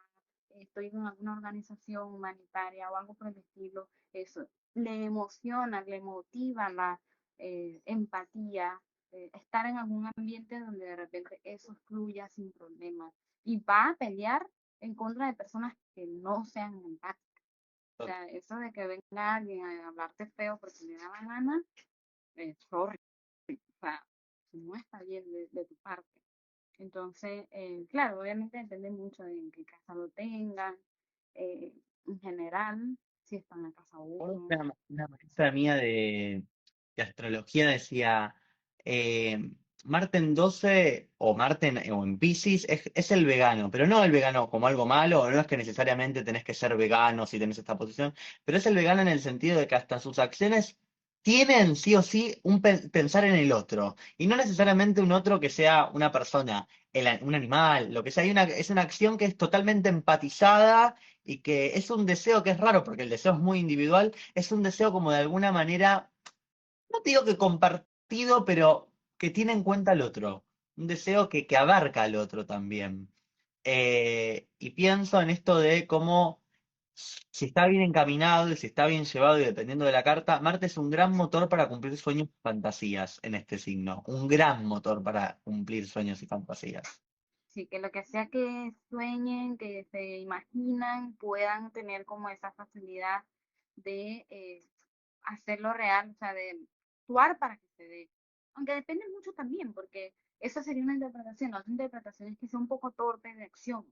estoy en alguna organización humanitaria o algo por el estilo, eso le emociona, le motiva la empatía, estar en algún ambiente donde de repente eso fluya sin problemas y va a pelear en contra de personas que no sean empáticas. O sea, eso de que venga alguien a hablarte feo porque le da la gana, sorry, o sea, no está bien de tu parte. Entonces, claro, obviamente depende mucho de en qué casa lo tengan, en general, si está en la casa uno. Una maestra mía de astrología decía, eh, Marte en 12 o Marte o en Piscis es el vegano, pero no el vegano como algo malo, no es que necesariamente tenés que ser vegano si tenés esta posición, pero es el vegano en el sentido de que hasta sus acciones tienen sí o sí pensar en el otro, y no necesariamente un otro que sea una persona, un animal, lo que sea, es una acción que es totalmente empatizada y que es un deseo que es raro porque el deseo es muy individual, es un deseo como de alguna manera, no te digo que compartido, pero que tiene en cuenta al otro, un deseo que abarca al otro también. Y pienso en esto de cómo, si está bien encaminado y si está bien llevado y dependiendo de la carta, Marte es un gran motor para cumplir sueños y fantasías en este signo, un gran motor para cumplir sueños y fantasías. Sí, que lo que sea que sueñen, que se imaginan, puedan tener como esa facilidad de hacerlo real, o sea, de actuar para que se dé. Aunque depende mucho también, porque eso sería una interpretación. La otra interpretación es que sea un poco torpe de acción.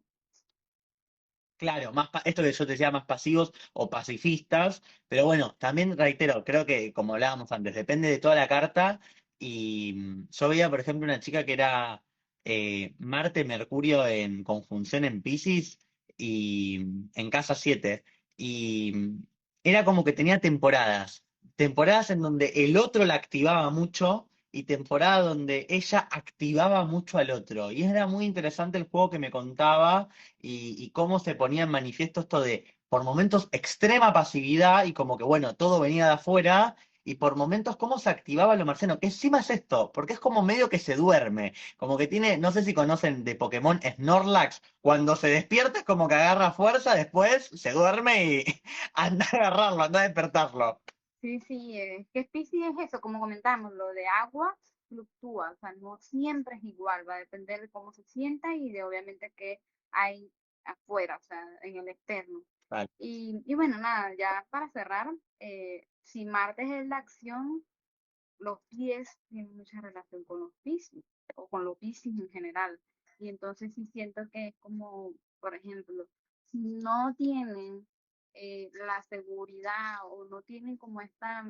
Claro, esto que yo te decía, más pasivos o pacifistas, pero bueno, también reitero, creo que como hablábamos antes, depende de toda la carta y yo veía, por ejemplo, una chica que era Marte-Mercurio en conjunción en Piscis y en casa 7 y era como que tenía temporadas en donde el otro la activaba mucho y temporada donde ella activaba mucho al otro y era muy interesante el juego que me contaba y cómo se ponía en manifiesto esto de, por momentos, extrema pasividad y como que, bueno, todo venía de afuera, y por momentos cómo se activaba lo marciano, que encima es esto, porque es como medio que se duerme, como que tiene, no sé si conocen de Pokémon Snorlax, cuando se despierta es como que agarra fuerza, después se duerme y anda a agarrarlo, anda a despertarlo. Sí, sí, que Piscis es eso, como comentamos, lo de agua fluctúa, o sea, no siempre es igual, va a depender de cómo se sienta y de obviamente qué hay afuera, o sea, en el externo. Vale. Y bueno, nada, ya para cerrar, si Marte es la acción, los pies tienen mucha relación con los Piscis o con los Piscis en general. Y entonces sí siento que es como, por ejemplo, si no tienen la seguridad o no tienen como esta,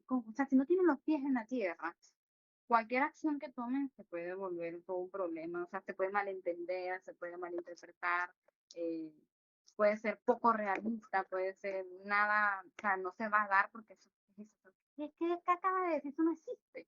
o sea, si no tienen los pies en la tierra, cualquier acción que tomen se puede volver todo un problema, o sea, se puede malentender, se puede malinterpretar, eh, puede ser poco realista, puede ser nada, o sea, no se va a dar porque eso ¿qué acaba de decir? Eso no existe,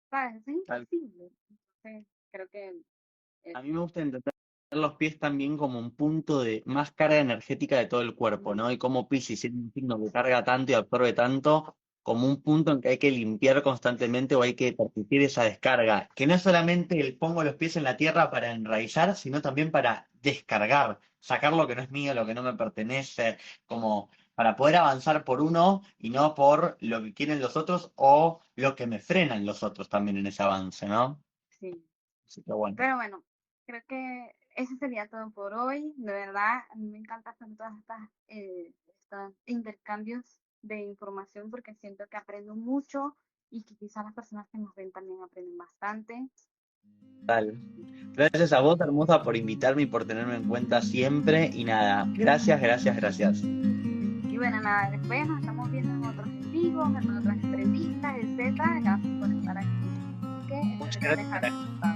¿sabes? Eso es Tal imposible. Entonces, creo que A eso. mí me gusta entender los pies también como un punto de más carga energética de todo el cuerpo, ¿no? Y como Piscis es un signo que carga tanto y absorbe tanto, como un punto en que hay que limpiar constantemente o hay que permitir esa descarga, que no es solamente el pongo los pies en la tierra para enraizar, sino también para descargar, sacar lo que no es mío, lo que no me pertenece, como para poder avanzar por uno y no por lo que quieren los otros o lo que me frenan los otros también en ese avance, ¿no? Sí. Así que bueno. Pero bueno, creo que eso sería todo por hoy. De verdad, a mí me encanta hacer todas estos intercambios de información porque siento que aprendo mucho y que quizás las personas que nos ven también aprenden bastante. Tal. Gracias a vos, hermosa, por invitarme y por tenerme en cuenta siempre. Y nada, gracias, gracias, gracias. Y bueno, nada, después nos estamos viendo en otros en vivos, en otras entrevistas, etcétera. Gracias por estar aquí. Que espero Muchas que les gracias. haya gustado.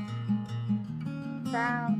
Chao.